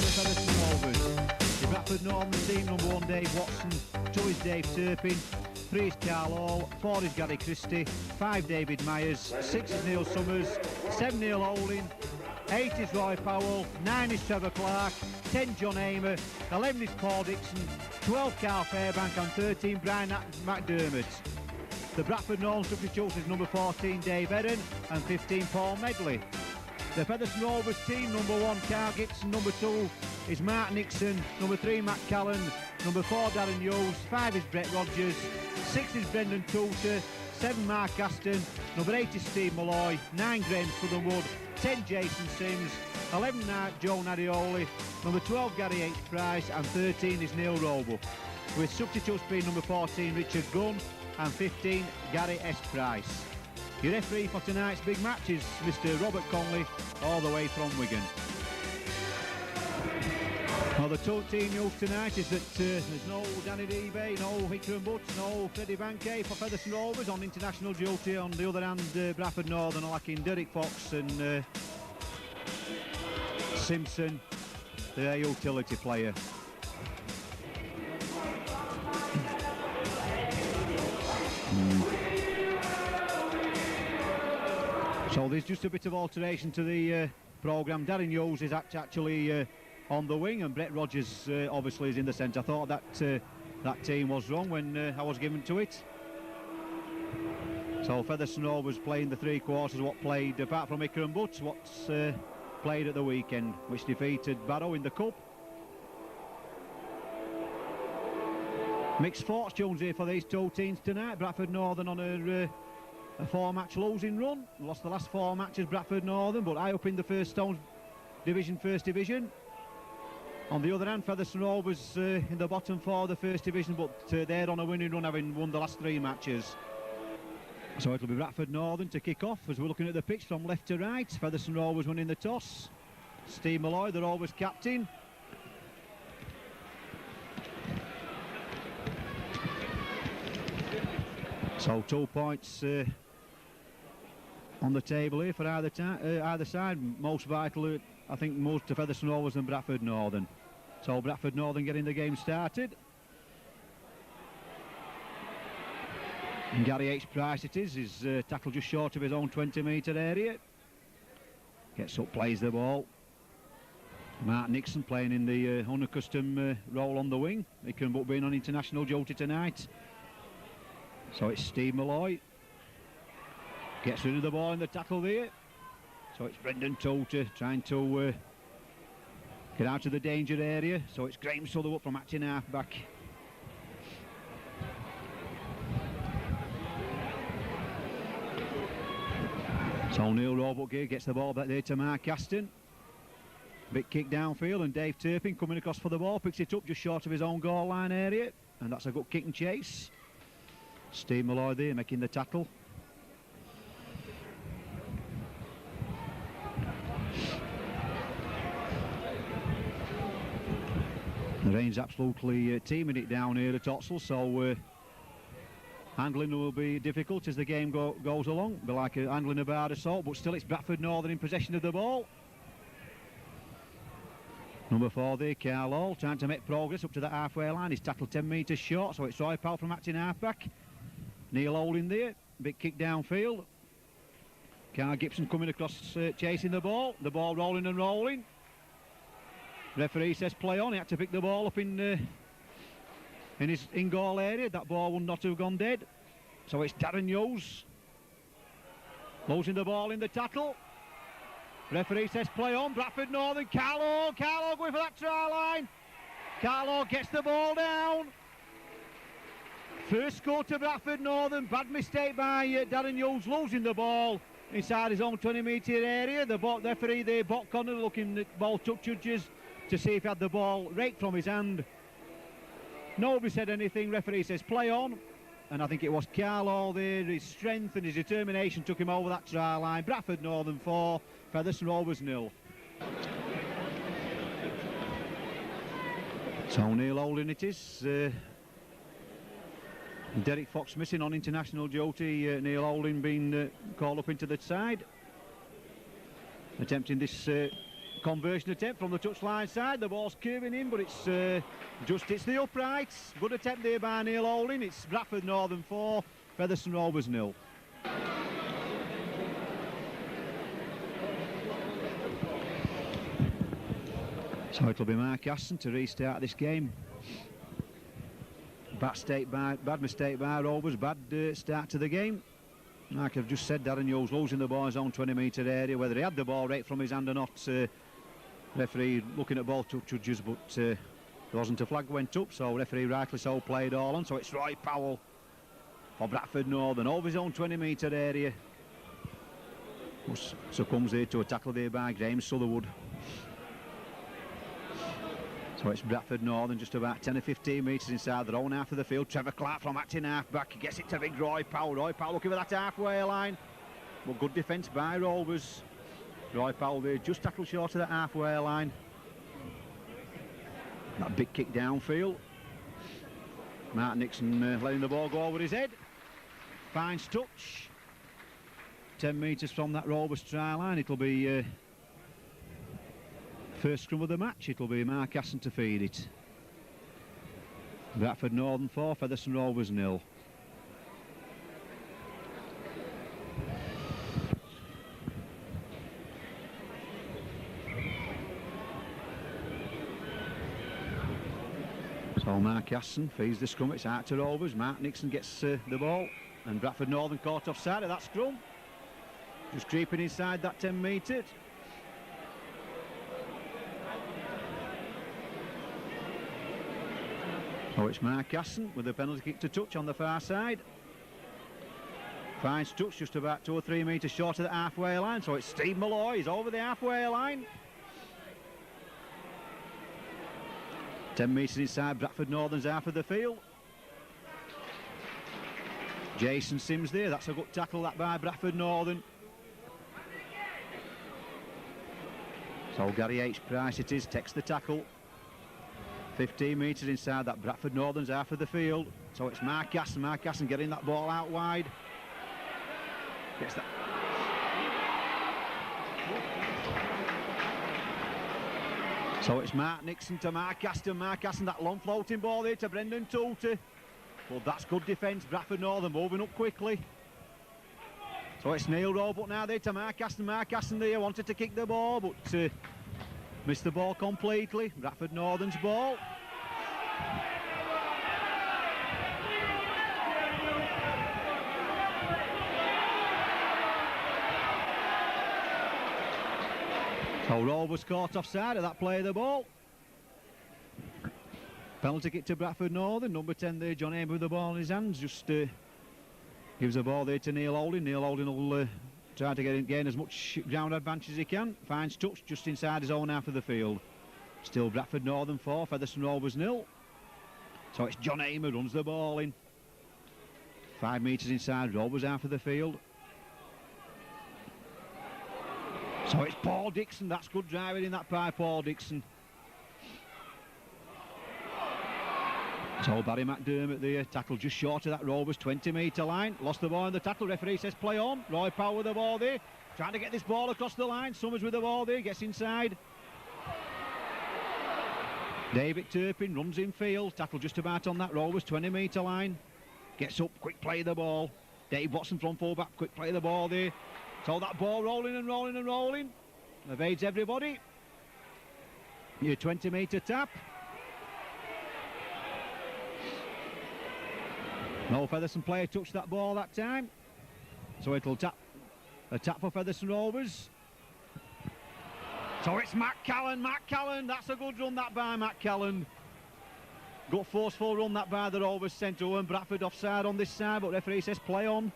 the Featherstone Rovers. The Bradford Northern team, number 1 Dave Watson, 2 is Dave Turpin, 3 is Carl Hall, 4 is Gary Christie, 5 David Myers, 6 is Neil Summers, 7 Neil Holding, 8 is Roy Powell, 9 is Trevor Clark, 10 John Hamer, 11 is Paul Dixon, 12 Carl Fairbank and 13 Brian McDermott. The Bradford Northern substitutes is number 14 Dave Erin and 15 Paul Medley. The Featherstone Rovers team, number 1 Carl Gibson, number 2 is Mark Nixon, number 3 Matt Callan, number 4 Darren Hughes, 5 is Brett Rogers, 6 is Brendan Tutor, 7 Mark Aston, number 8 is Steve Malloy, 9 Graham Southernwood, 10 Jason Sims, 11 Joe Narioli, number 12 Gary H. Price and 13 is Neil Roebuck, with substitutes being number 14 Richard Gunn and 15 Gary S. Price. Your referee for tonight's big match is Mr. Robert Conley, all the way from Wigan. Well, the team news tonight is that there's no Danny Debay, no Hickram Butts, no Freddie Bankay for Featherstone Rovers on international duty. On the other hand, Bradford Northern are lacking Derek Fox and Simpson, the utility player. So there's just a bit of alteration to the programme. Darren Hughes is actually on the wing and Brett Rogers obviously is in the centre. I thought that that team was wrong when I was given to it. So Featherstone Rovers playing the 3 quarters what played, apart from Hickram Butts, what's played at the weekend, which defeated Barrow in the Cup. Mixed fortunes here for these 2 teams tonight. Bradford Northern on a 4-match losing run. Lost the last 4 matches, Bradford Northern, but high up in the First Division. On the other hand, Featherstone Rovers in the bottom 4 of the First Division, but they're on a winning run, having won the last 3 matches. So it'll be Bradford Northern to kick off as we're looking at the pitch from left to right. Featherstone Rovers winning the toss. Steve Malloy, the Rovers captain. So 2 points on the table here for either side. Most vital, I think, most to Featherstone Rovers and Bradford Northern. So Bradford Northern getting the game started. And Gary H. Price it is tackled just short of his own 20-metre area. Gets up, plays the ball. Mark Nixon playing in the unaccustomed role on the wing. He can but being on international duty tonight. So it's Steve Malloy. Gets rid of the ball in the tackle there. So it's Brendan Tutor trying to get out of the danger area. So it's Graham Southernwood from acting half-back. So Neil Roebuck here gets the ball back there to Mark Aston. Big kick downfield and Dave Turpin coming across for the ball. Picks it up just short of his own goal line area. And that's a good kick and chase. Steve Malloy there making the tackle. The rain's absolutely teaming it down here at Oxford, so handling will be difficult as the game goes along. Be like handling a bar assault, but still it's Bradford Northern in possession of the ball. Number 4 there, Carl Hall, trying to make progress up to the halfway line. He's tackled 10 metres short, so it's Roy Powell from acting halfback. Neil Holding there, big kick downfield. Carl Gibson coming across, chasing the ball rolling and rolling. Referee says play on. He had to pick the ball up in his in-goal area. That ball would not have gone dead. So it's Darren Hughes losing the ball in the tackle. Referee says play on. Bradford Northern, Carl Hall going for that try line. Carl Hall gets the ball down. First score to Bradford Northern. Bad mistake by Darren Hughes, losing the ball inside his own 20-metre area. The referee there, Bot Connor, looking at ball touch judges to see if he had the ball raked from his hand. Nobody said anything. Referee says play on. And I think it was Carl Hall there. His strength and his determination took him over that try line. Bradford Northern 4, Featherstone Rovers 0. So Neil Holding it is. Derek Fox missing on international duty. Neil Holding being called up into the side. Attempting this conversion attempt from the touchline side. The ball's curving in, but it's just hits the uprights. Good attempt there by Neil Holding. It's Bradford Northern 4, Featherstone Rovers 0. So it'll be Mark Aston to restart this game. Bad mistake by Rovers, bad start to the game. Like I've just said, Darren Hughes losing the ball in his own 20-metre area. Whether he had the ball right from his hand or not, referee looking at ball judges, but there wasn't a flag went up, so referee rightly so played all on. So it's Roy Powell for Bradford Northern over his own 20-metre area. Succumbs there to a tackle there by Graham Sutherwood. So it's Bradford Northern just about 10 or 15 metres inside their own half of the field. Trevor Clark from acting half-back, he gets it to big Roy Powell. Roy Powell looking for that halfway line. But good defence by Rovers. Roy Powell there just tackled short of that halfway line. That big kick downfield. Mark Nixon letting the ball go over his head. Fine touch. 10 metres from that Rovers try line. It'll be first scrum of the match. It'll be Mark Aston to feed it. Bradford Northern 4, Featherstone Rovers 0. So Mark Aston feeds the scrum. It's out to Rovers. Mark Nixon gets the ball, and Bradford Northern caught offside of that scrum. Just creeping inside that 10 metres. So it's Mark Aston with a penalty kick to touch on the far side. Fine touch, just about 2 or 3 metres short of the halfway line. So it's Steve Malloy, he's over the halfway line. 10 metres inside Bradford Northern's half of the field. Jason Sims there, that's a good tackle that by Bradford Northern. So Gary H. Price it is, takes the tackle. 15 metres inside that Bradford Northern's half of the field. So it's Mark Aston getting that ball out wide. Gets that. So it's Mark Nixon to Mark Aston, that long floating ball there to Brendan Toolter. Well, that's good defence, Bradford Northern moving up quickly. So it's Neil Roebuck now there to Mark Aston there, wanted to kick the ball, but missed the ball completely. Bradford Northern's ball. So Rovers caught offside of that play of the ball. Penalty kick to Bradford Northern. Number 10 there, John Amber with the ball in his hands. Just gives the ball there to Neil Holding. Neil Holding will try to gain as much ground advantage as he can. Finds touch just inside his own half of the field. Still Bradford Northern 4, Featherstone Rovers 0. So it's John Amer runs the ball in. 5 metres inside Rovers half of the field. So it's Paul Dixon, that's good driving in that by Paul Dixon. So Barry McDermott there, tackle just short of that Rovers 20-metre line. Lost the ball in the tackle, referee says play on. Roy Powell with the ball there, trying to get this ball across the line. Summers with the ball there, gets inside. David Turpin runs in field, tackle just about on that Rovers 20-metre line. Gets up, quick play the ball. Dave Watson from full-back, quick play the ball there. So that ball rolling and rolling and rolling. Evades everybody. Your 20-metre tap. No Featherstone player touched that ball that time. So it'll tap. A tap for Featherstone Rovers. So it's Matt Callan. That's a good run that by Matt Callan. Good forceful run that by the Rovers centre. And Bradford offside on this side, but referee says play on.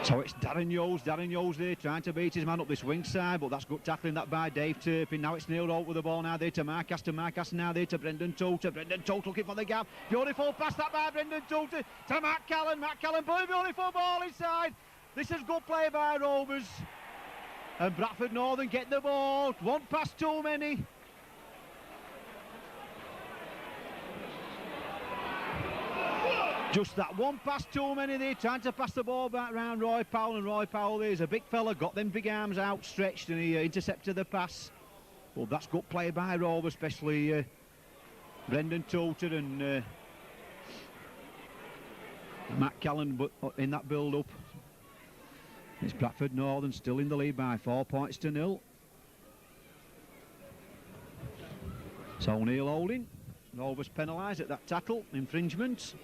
So it's Darren Hughes there trying to beat his man up this wing side, but that's good tackling that by Dave Turpin. Now it's Neil Holt with the ball now there to Mark Aston now there to Brendan Toolter. Brendan Toolter looking for the gap. Beautiful pass that by Brendan Toolter to Matt Callan. Beautiful ball inside. This is good play by Rovers. And Bradford Northern get the ball. One pass too many. Just that one pass too many there, trying to pass the ball back round Roy Powell, and Roy Powell there's a big fella, got them big arms outstretched, and he intercepted the pass. Well, that's good play by Rovers, especially Brendan Toter and Matt Callan in that build-up. It's Bradford Northern still in the lead by 4 points to 0. So Neil Holding, Rovers penalised at that tackle, infringement.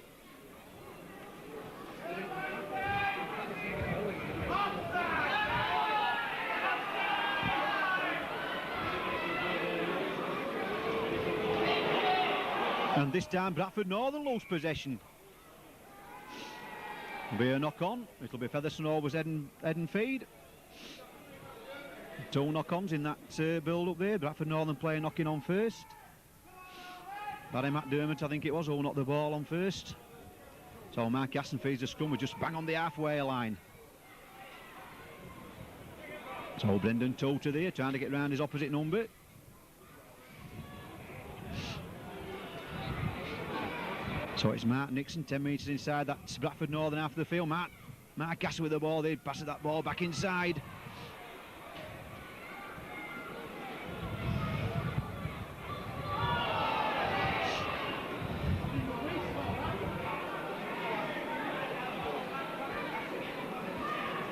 And this time Bradford Northern lose possession. It'll be a knock-on. It'll be Featherstone Rovers head and feed. 2 knock-ons in that build-up there. Bradford Northern player knocking on first. Barry McDermott, I think it was, who knocked the ball on first. So Mark Aston feeds the scrum, we're just bang on the halfway line. So Brendan Toter there, trying to get round his opposite number. So it's Mark Nixon, 10 metres inside that Bradford Northern half of the field. Mark Gasser with the ball, they passes that ball back inside.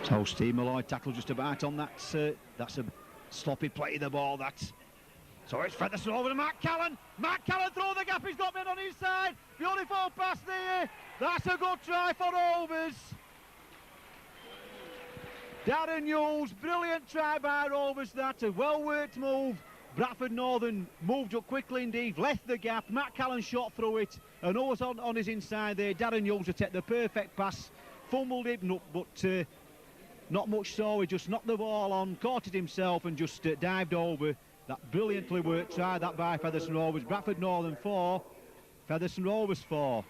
So Steve Malloy tackle just about on that. That's a sloppy play of the ball, that. So it's Featherstone over to Matt Callan. Matt Callan through the gap, he's got men on his side. Beautiful pass there. That's a good try for Rovers. Darren Hughes, brilliant try by Rovers, that. A well-worked move. Bradford Northern moved up quickly indeed, left the gap. Matt Callan shot through it, and always on his inside there. Darren Hughes to take the perfect pass. Fumbled it, but not much so. He just knocked the ball on, caught it himself, and just dived over. That brilliantly worked try, that by Featherstone Rovers. Bradford Northern 4, Featherstone Rovers 4.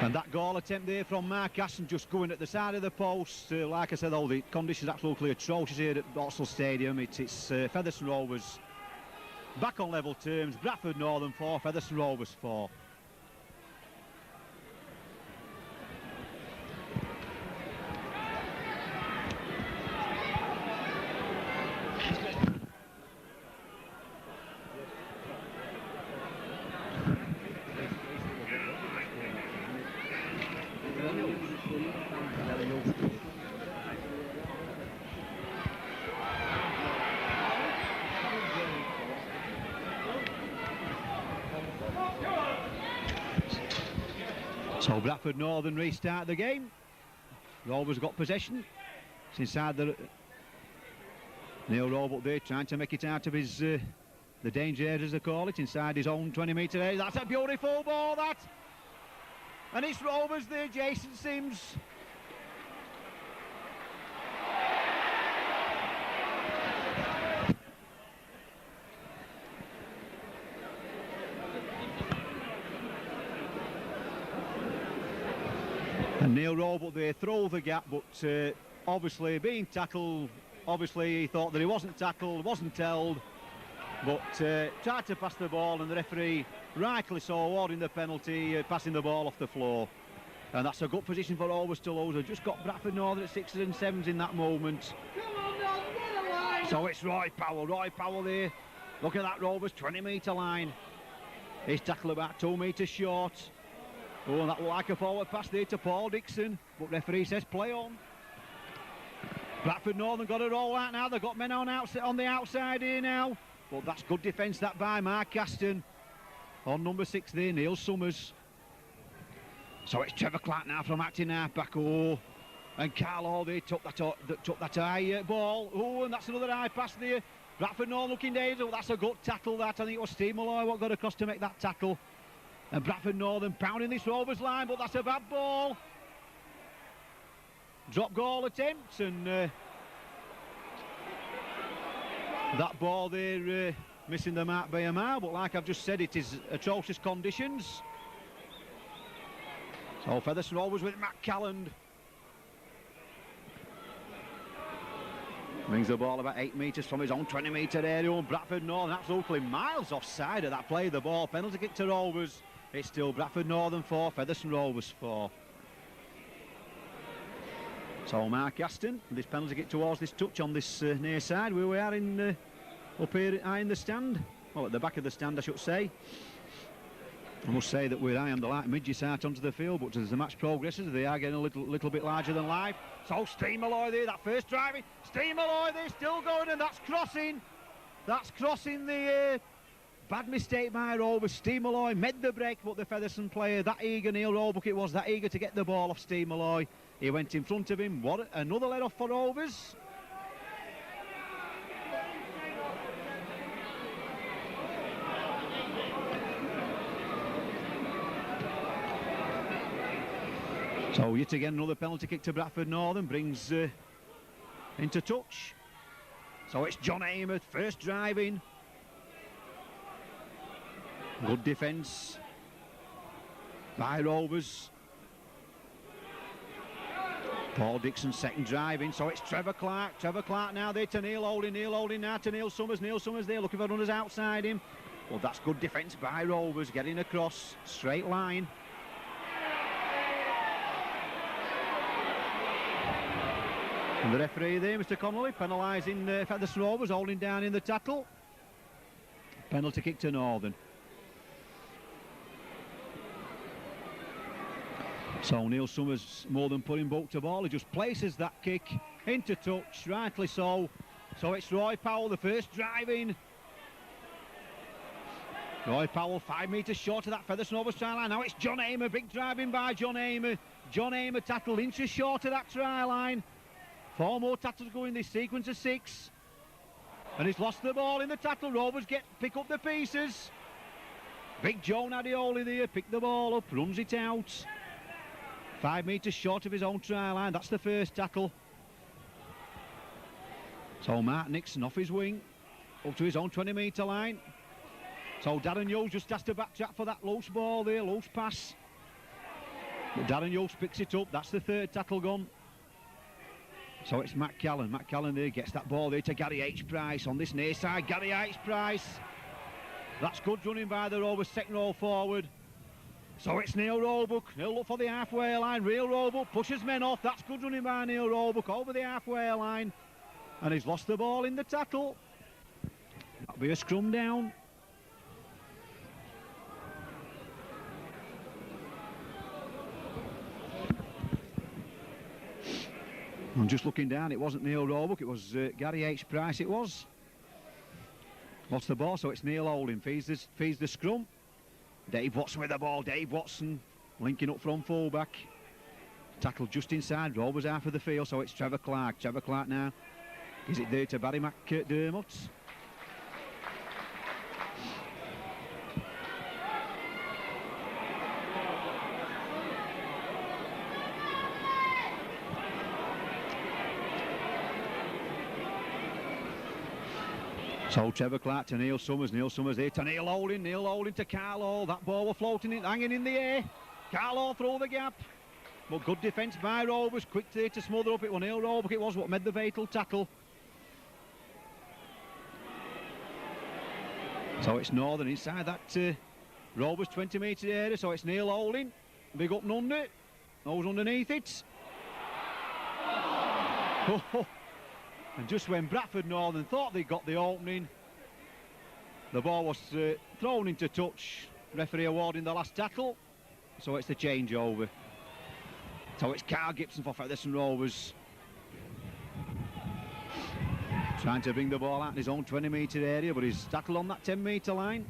And that goal attempt there from Mark Aston, just going at the side of the post. Like I said, all the conditions absolutely atrocious here at Boxall Stadium. It's Featherstone Rovers back on level terms. Bradford Northern 4, Featherstone Rovers 4. So Bradford Northern restart the game. Rovers got possession. It's inside the Neil Roebuck there, trying to make it out of his the danger area, as they call it, inside his own 20-metre area. That's a beautiful ball, that. And it's Rovers there, Jason Sims. And Neil Roebuck there through the gap, but obviously being tackled. Obviously he thought that he wasn't tackled, wasn't held, but tried to pass the ball, and the referee, rightly so, awarding the penalty, passing the ball off the floor. And that's a good position for Rovers to lose. They've just got Bradford Northern at 6s and 7s in that moment. So it's Roy Powell there. Look at that Rovers 20-metre line. He's tackled about 2 metres short. Oh, and that looked like a forward pass there to Paul Dixon, but referee says play on. Bradford Northern got a roll out now. They've got men on the outside here now. But that's good defence, that by Mark Aston. On number 6 there, Neil Summers. So it's Trevor Clark now from acting half-back. Oh, and Carl Hall there took that high ball. Oh, and that's another high pass there. Bradford Northern looking dangerous. Oh, that's a good tackle, that. I think it was Steve Malloy what got across to make that tackle. And Bradford Northern pounding this Rovers line, but that's a bad ball. Drop goal attempts, and that ball there missing the mark by a mile, but like I've just said, it is atrocious conditions. So Featherstone Rovers with Matt Calland. Brings the ball about 8 metres from his own 20-metre area, and Bradford Northern absolutely miles offside at that play of the ball. Penalty kick to Rovers. It's still Bradford Northern 4, Featherstone Rovers 4. So Mark Aston, this penalty kick towards this touch on this near side, where we are in up here high in the stand, well, at the back of the stand I should say. I must say that we're high on the light midges out onto the field, but as the match progresses they are getting a little bit larger than life. So Steve Malloy there, that first driving, Steve Malloy there, still going, and that's crossing the bad mistake by Rovers. Steve Malloy made the break, but the Featherstone player, that eager, Neil Roebuck it was, that eager to get the ball off Steve Malloy. He went in front of him. What another let off for Rovers. So yet again another penalty kick to Bradford Northern, brings into touch. So it's John Amos, first driving. Good defence by Rovers. Paul Dixon second driving, so it's Trevor Clark now there to Neil Holding now to Neil Summers there looking for runners outside him. Well, that's good defence by Rovers, getting across, straight line. And the referee there, Mr Connolly, penalising Featherstone Rovers, holding down in the tackle. Penalty kick to Northern. So Neil Summers more than putting boat to ball, he just places that kick into touch, rightly so. So it's Roy Powell, the first driving. Roy Powell 5 metres short of that Featherstone Rovers try line. Now it's John Amer, big driving by John Amer. John Amer tackled inches short of that try line. 4 more tackles going this sequence of 6. And he's lost the ball in the tackle. Rovers pick up the pieces. Big Joe Nadioli there, pick the ball up, runs it out. 5 metres short of his own try line. That's the first tackle. So Mark Nixon off his wing, up to his own 20-metre line. So Darren Hughes just has to backtrack for that loose ball there, loose pass. But Darren Hughes picks it up. That's the third tackle gone. So it's Matt Callan. Matt Callan there gets that ball there to Gary H. Price on this near side. Gary H. Price. That's good running by the Rovers second row forward. So it's Neil Roebuck. He'll look for the halfway line. Real Roebuck pushes men off. That's good running by Neil Roebuck over the halfway line. And he's lost the ball in the tackle. That'll be a scrum down. I'm just looking down, it wasn't Neil Roebuck, it was Gary H. Price it was. Lost the ball, so it's Neil Holding, feeds the scrum. Dave Watson with the ball, Dave Watson linking up from full-back. Tackled just inside, Rovers half of the field, so it's Trevor Clark. Trevor Clark now, is it there to Barry McDermott? So Trevor Clark to Neil Summers there to Neil Holding to Carlo. That ball was floating, hanging in the air. Carlo through the gap. But good defence by Rovers, quick there to smother up. It was Neil Roebuck, it was what made the fatal tackle. So it's Northern inside that Rovers 20-metre area, so it's Neil Holding. Big up and under, nose underneath it. And just when Bradford Northern thought they got the opening, the ball was thrown into touch. Referee awarding the last tackle, so it's the changeover. So it's Carl Gibson for Featherstone Rovers. Trying to bring the ball out in his own 20-metre area, but he's tackled on that 10-metre line.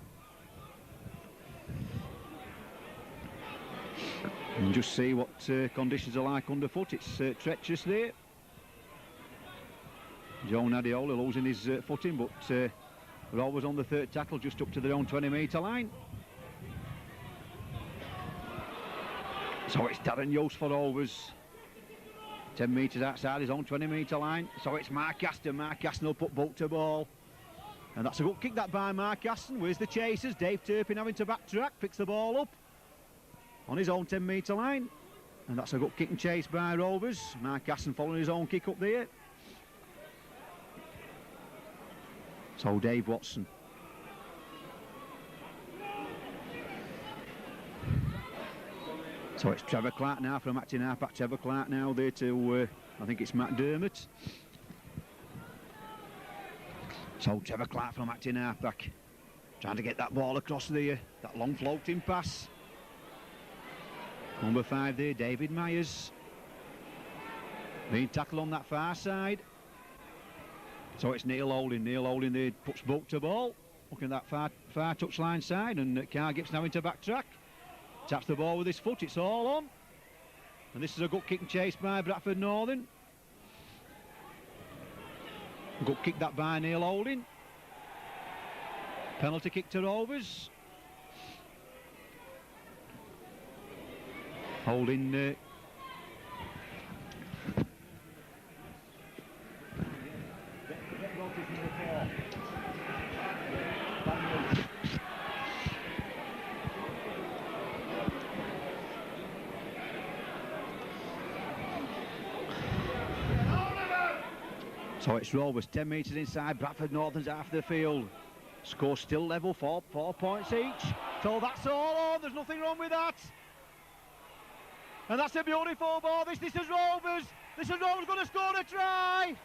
And just see what conditions are like underfoot. It's treacherous there. Joe Nadiola losing his footing, but Rovers on the third tackle just up to their own 20-metre line. So it's Darren Yost for Rovers. 10 metres outside his own 20-metre line. So it's Mark Aston. Mark Aston will put boat to ball. And that's a good kick that by Mark Aston. Where's the chasers? Dave Turpin having to backtrack, picks the ball up on his own 10-metre line. And that's a good kick and chase by Rovers. Mark Aston following his own kick up there. So Dave Watson. So it's Trevor Clark now from acting half-back. Trevor Clark now there to, I think it's Matt Dermott. So Trevor Clark from acting half-back. Trying to get that ball across there. That long floating pass. Number 5 there, David Myers. Being tackled on that far side. So it's Neil Holding. Neil Holding there puts boat to ball. Looking at that far touchline side, and Carl Gibson having to backtrack. Taps the ball with his foot, it's all on. And this is a good kick and chase by Bradford Northern. Good kick that by Neil Holding. Penalty kick to Rovers. Holding so it's Rovers 10 metres inside. Bradford Northern's half the field. Score still level, 4 points each. So that's all on. There's nothing wrong with that. And that's a beautiful ball. This is Rovers. This is Rovers going to score a try.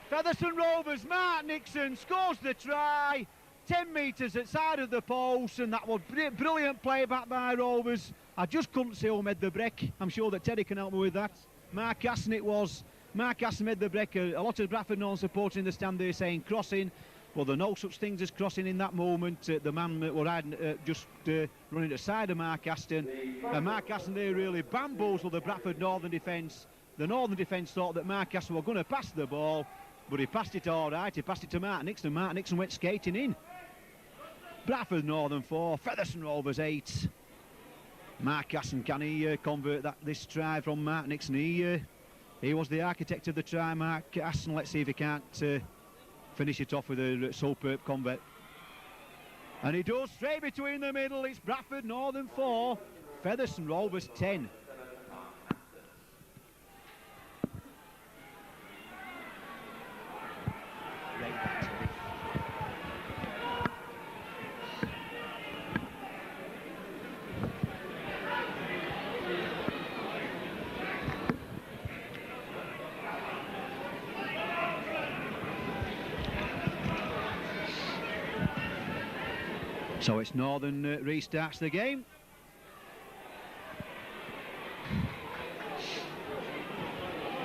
Featherstone Rovers. Mark Nixon scores the try. 10 metres at side of the post, and that was brilliant play back by Rovers. I just couldn't see who made the break. I'm sure that Teddy can help me with that. Mark Aston it was. Mark Aston made the break. A lot of Bradford Northern supporters in the stand there saying crossing. Well, there are no such things as crossing in that moment. The man were riding, just running aside of Mark Aston. And Mark Aston there really bamboozled the Bradford Northern defence. The Northern defence thought that Mark Aston were going to pass the ball, but he passed it all right. He passed it to Mark Nixon. Mark Nixon went skating in. Bradford Northern 4, Featherstone Rovers 8. Mark Aston, can he convert this try from Mark Nixon? He was the architect of the try, Mark Aston. Let's see if he can't finish it off with a superb convert. And he does, straight between the middle. It's Bradford Northern 4, Featherstone Rovers 10. So it's Northern restarts the game.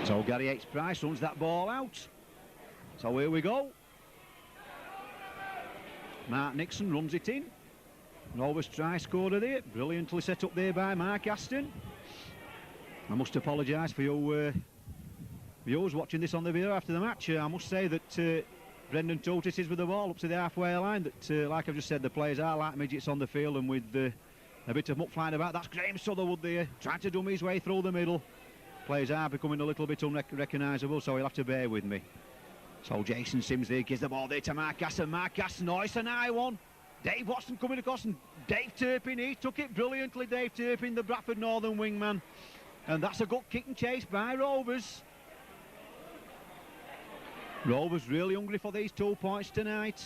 So Gary H-Price runs that ball out. So here we go. Mark Nixon runs it in. Rovers try scorer there. Brilliantly set up there by Mark Aston. I must apologise for you viewers watching this on the video after the match. I must say that Brendan Totis is with the ball up to the halfway line. That, like I've just said, the players are like midgets on the field, and with a bit of muck flying about. That's Graham Sutherwood there, trying to dummy his way through the middle. Players are becoming a little bit unrecognisable, so he'll have to bear with me. So Jason Sims there gives the ball there to Mark Aston. Mark Aston, oh, it's an high one. Dave Watson coming across, and Dave Turpin, he took it brilliantly. Dave Turpin, the Bradford Northern wingman. And that's a good kick and chase by Rovers. Rovers really hungry for these 2 points tonight.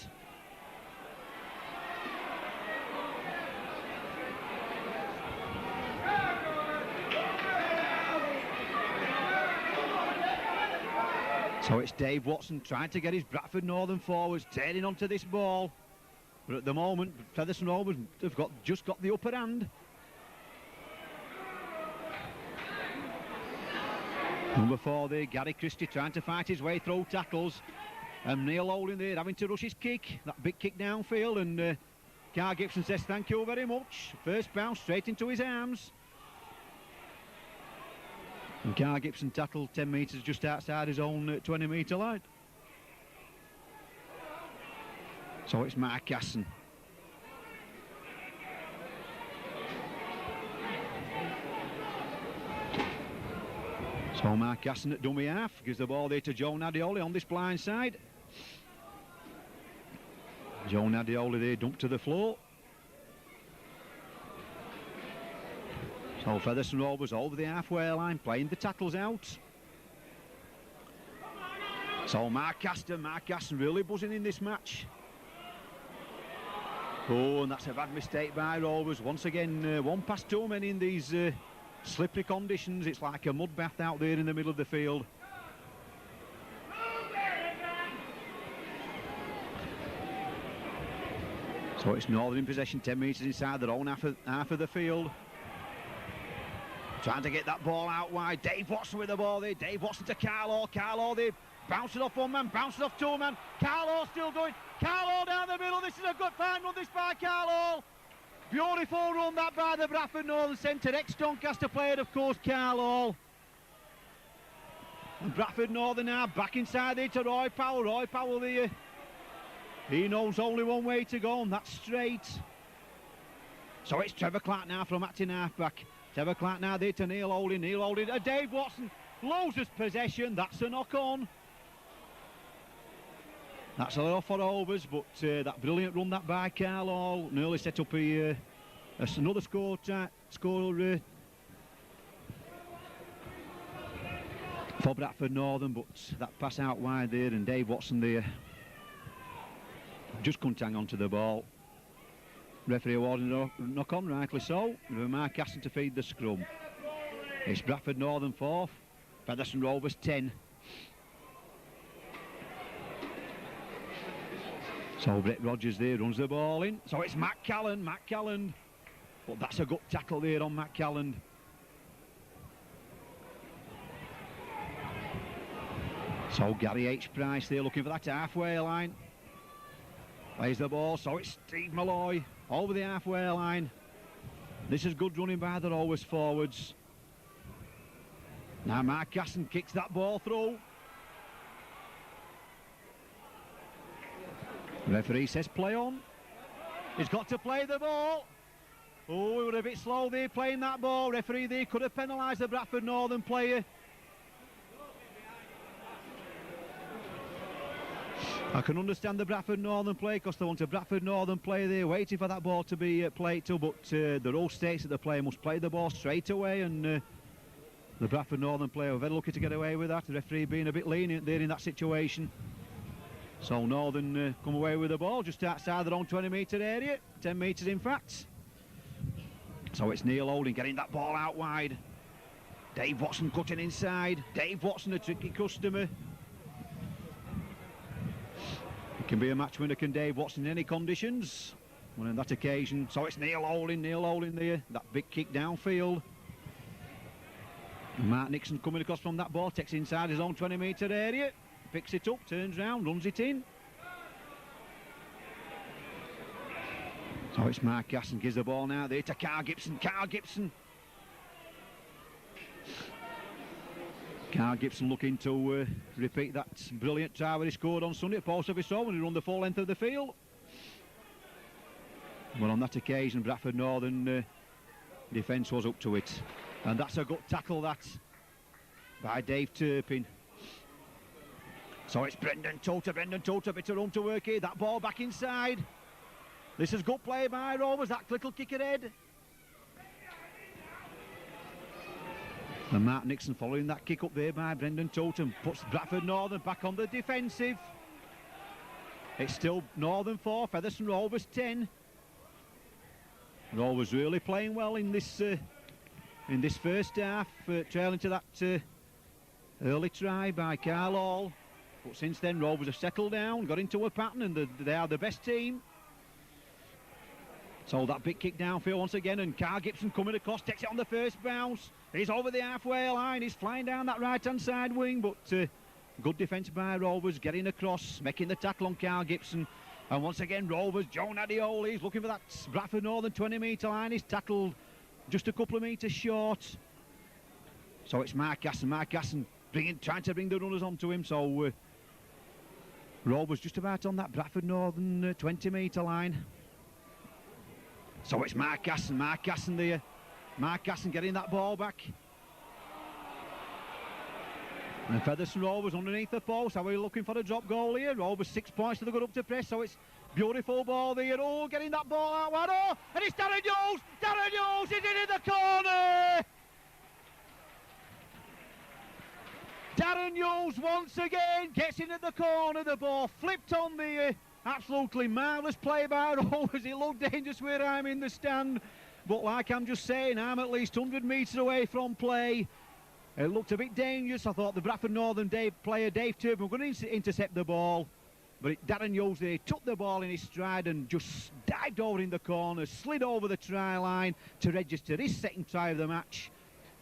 So it's Dave Watson trying to get his Bradford Northern forwards turning onto this ball. But at the moment, Featherstone Rovers have just got the upper hand. Number 4 there, Gary Christie trying to fight his way through tackles. And Neil Holding there having to rush his kick. That big kick downfield, and Carl Gibson says thank you very much. First bounce straight into his arms. And Carl Gibson tackled 10 metres just outside his own 20-metre line. So it's Mark Aston. So Mark Aston at dummy half gives the ball there to Joe Nadioli on this blind side. Joe Nadioli there dumped to the floor. So Featherstone Rovers over the halfway line, playing the tackles out. So Mark Aston really buzzing in this match. Oh, and that's a bad mistake by Rovers. Once again, one pass too many in these slippery conditions. It's like a mud bath out there in the middle of the field. So it's Northern in possession, 10 metres inside their own half of the field. Trying to get that ball out wide. Dave Watson with the ball there. Dave Watson to Carlo. Carlo there. Bouncing off one man, bouncing off two man. Carlo still going. Carlo down the middle. This is a good fine run this by Carlo. Beautiful run that by the Bradford Northern centre. Ex-Doncaster player, of course, Carlo. And Bradford Northern now back inside there to Roy Powell. Roy Powell there. He knows only one way to go, and that's straight. So it's Trevor Clark now from acting halfback. Trevor Clark now there to Neil Holding. Neil Holding. Dave Watson loses possession. That's a knock on. That's a little for Rovers, but that brilliant run that by Carlo nearly set up another score for Bradford Northern, but that pass out wide there, and Dave Watson there just couldn't hang on to the ball. Referee awarding a knock on, rightly so. Mark Aston to feed the scrum. It's Bradford Northern 4, Featherstone Rovers 10. So Brett Rogers there runs the ball in. So it's Matt Callan. But that's a good tackle there on Matt Callan. So Gary H. Price there looking for that halfway line. Plays the ball, so it's Steve Malloy over the halfway line. This is good running by the Rovers forwards. Now Mark Casson kicks that ball through. Referee says play on. He's got to play the ball. Oh, we were a bit slow there playing that ball. Referee there could have penalised the Bradford Northern player. I can understand the Bradford Northern play because they want a Bradford Northern player there waiting for that ball to be played to, but the rule states that the player must play the ball straight away, and the Bradford Northern player were very lucky to get away with that. The referee being a bit lenient there in that situation. So Northern come away with the ball just outside their own 20-metre area, 10 metres in fact. So it's Neil Holding getting that ball out wide. Dave Watson cutting inside. Dave Watson, a tricky customer. It can be a match winner, can Dave Watson, in any conditions. Well, on that occasion, so it's Neil Holding there, that big kick downfield. And Mark Nixon coming across from that ball, takes inside his own 20-metre area, picks it up, turns round, runs it in. So it's Mark Gasson, gives the ball now there to Carl Gibson. Carl Gibson looking to repeat that brilliant try where he scored on Sunday at Post Office Road when he run the full length of the field. Well, on that occasion, Bradford Northern defence was up to it. And that's a good tackle, that, by Dave Turpin. So it's Brendan Tota, bit of room to work here. That ball back inside. This is good play by Rovers, that little kick ahead. And Mark Nixon following that kick up there by Brendan Totem puts Bradford Northern back on the defensive. It's still Northern 4, Featherstone Rovers 10. Rovers really playing well in this first half, trailing to that early try by Carl. But since then Rovers have settled down, got into a pattern, and they are the best team. So that big kick downfield once again, and Carl Gibson coming across, takes it on the first bounce. He's over the halfway line, he's flying down that right-hand side wing, but good defence by Rovers, getting across, making the tackle on Carl Gibson. And once again, Rovers, Joe Nadioli, he's looking for that Bradford Northern 20-metre line. He's tackled just a couple of metres short. So it's Mark Gasson trying to bring the runners onto him. So Rovers just about on that Bradford Northern 20-metre line. So it's Mark Gasson there. Mark Gasson getting that ball back. And Featherstone Rovers underneath the post. Are we looking for a drop goal here? Rovers 6 points to the good up to press. So it's Beautiful ball there. Oh, getting that ball out wide. Oh, and it's Darren Hughes. Darren Hughes is in the corner. Darren Hughes once again gets in at the corner. The ball flipped on the absolutely marvellous play by Rovers. It looked dangerous where I'm in the stand. But like I'm just saying, I'm at least 100 metres away from play. It looked a bit dangerous. I thought the Bradford Northern player Dave Turpin was going to intercept the ball. But Darren Hughes there took the ball in his stride and just dived over in the corner, slid over the try line to register his second try of the match.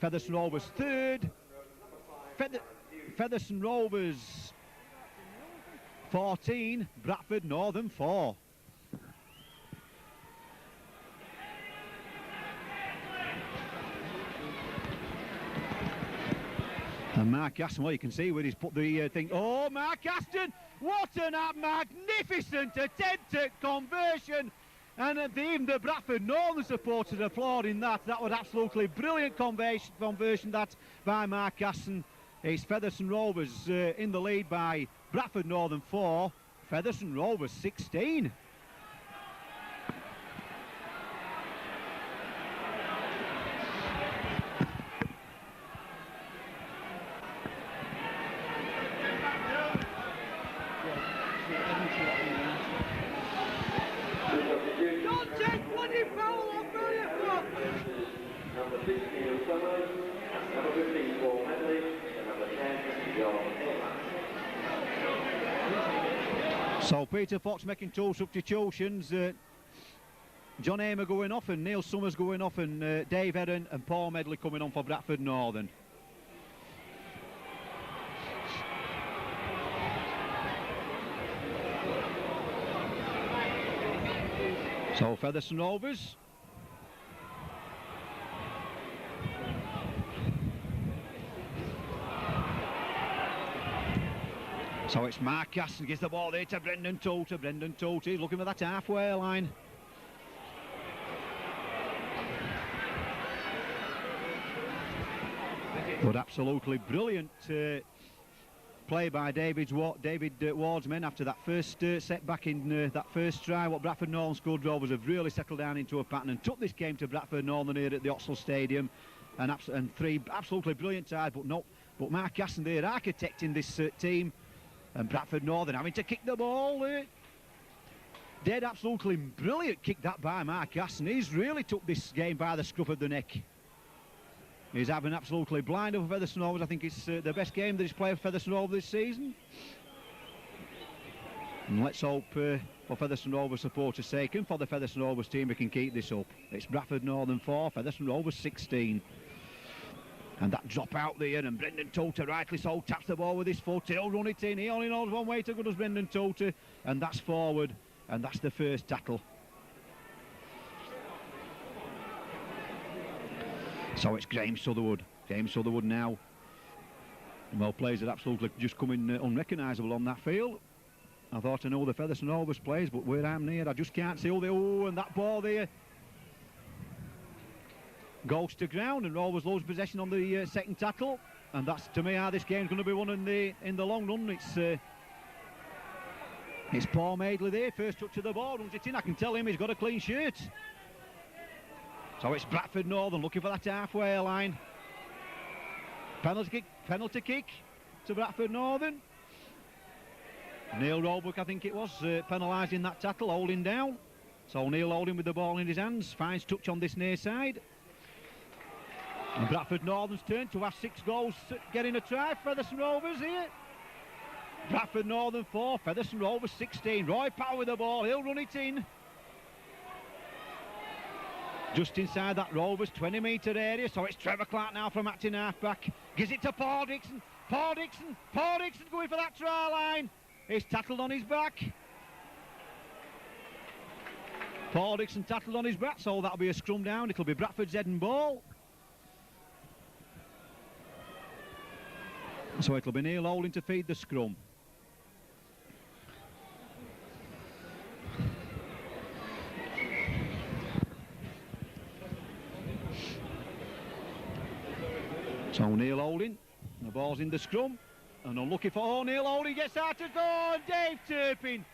Featherstone Rovers third. Featherstone Rovers 14, Bradford Northern 4. And Mark Aston, well, you can see where he's put the thing. Oh, Mark Aston, what a magnificent attempt at conversion. And even the Bradford Northern supporters applauding that. That was absolutely brilliant conversion that by Mark Aston. It's Featherstone Rovers in the lead by Bradford Northern 4, Featherstone Rovers 16. So Peter Fox making two substitutions. John Amer going off and Neil Summers going off and Dave Eden and Paul Medley coming on for Bradford Northern. So Featherstone Rovers. So it's Mark Casson, gives the ball there to Brendan Toter. Brendan Toter is looking for that halfway line. But absolutely brilliant play by David Ward's men after that first setback in that first try. What Bradford Northern scored, Rovers have really settled down into a pattern and took this game to Bradford Northern here at the Oxford Stadium. And three absolutely brilliant tries, but Mark Casson there architecting this team. And Bradford Northern having to kick the ball. Dead absolutely brilliant kick that by Mark Casson. He's really took this game by the scruff of the neck. He's having absolutely blind over Featherstone Rovers. I think it's the best game that he's played for Featherstone Rovers this season. And let's hope for Featherstone Rovers supporters' sake and for the Featherstone Rovers team we can keep this up. It's Bradford Northern 4, Featherstone Rovers 16. And that drop out there, and Brendan Toter, rightly so, taps the ball with his foot. He'll run it in. He only knows one way to go, does Brendan Toter, and that's forward, and that's the first tackle. So it's James Sutherwood. James Sutherwood now. Well, players are absolutely just coming unrecognisable on that field. I thought I know the Featherstone Rovers players, but where I'm near, I just can't see all the... Oh, and that ball there goes to ground, and Rovers lose possession on the second tackle, and that's to me how this game's going to be won in the long run. It's Paul Madeley there, first touch of the ball, runs it in. I can tell him he's got a clean shirt. So it's Bradford Northern looking for that halfway line. Penalty kick to Bradford Northern. Neil Roebuck, I think it was, penalised in that tackle, holding down. So Neil holding with the ball in his hands, finds touch on this near side. And Bradford Northern's turn to have 6 goals, getting a try. Featherstone Rovers here. Bradford Northern 4, Featherstone Rovers 16. Roy Powell with the ball, he'll run it in. Just inside that Rovers 20-metre area, so it's Trevor Clark now from acting half-back. Gives it to Paul Dixon. Paul Dixon going for that try line. He's tackled on his back. Paul Dixon tackled on his back, so that'll be a scrum down. It'll be Bradford's head and ball. So it'll be Neil Holding to feed the scrum. So Neil Holding, the ball's in the scrum, and I'm looking for Neil Holding gets out of goal, and Dave Turpin.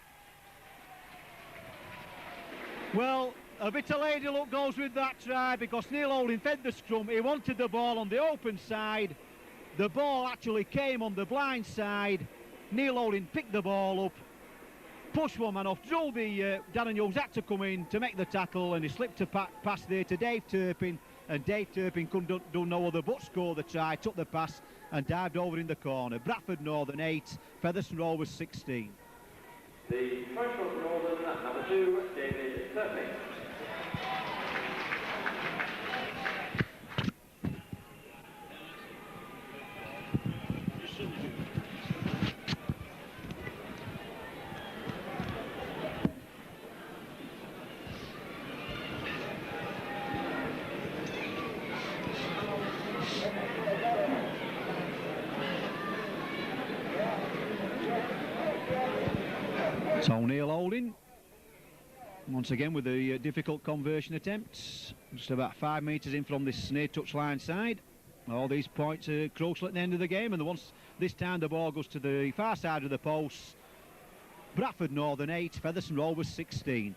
Well, a bit of lady luck goes with that try because Neil Holding fed the scrum. He wanted the ball on the open side. The ball actually came on the blind side. Neil Holding picked the ball up, pushed one man off, drilled the Darren Hughes had to come in to make the tackle, and he slipped a pass there to Dave Turpin, and Dave Turpin couldn't do no other but score the try, took the pass and dived over in the corner. Bradford Northern 8, Featherstone Rovers 16. The first one for Northern, number 2, David Turpin. So Neil Holding, once again with the difficult conversion attempts, just about 5 metres in from this near touchline side. All these points are crucial at the end of the game, and once this time the ball goes to the far side of the post. Bradford Northern 8, Featherstone Rovers 16.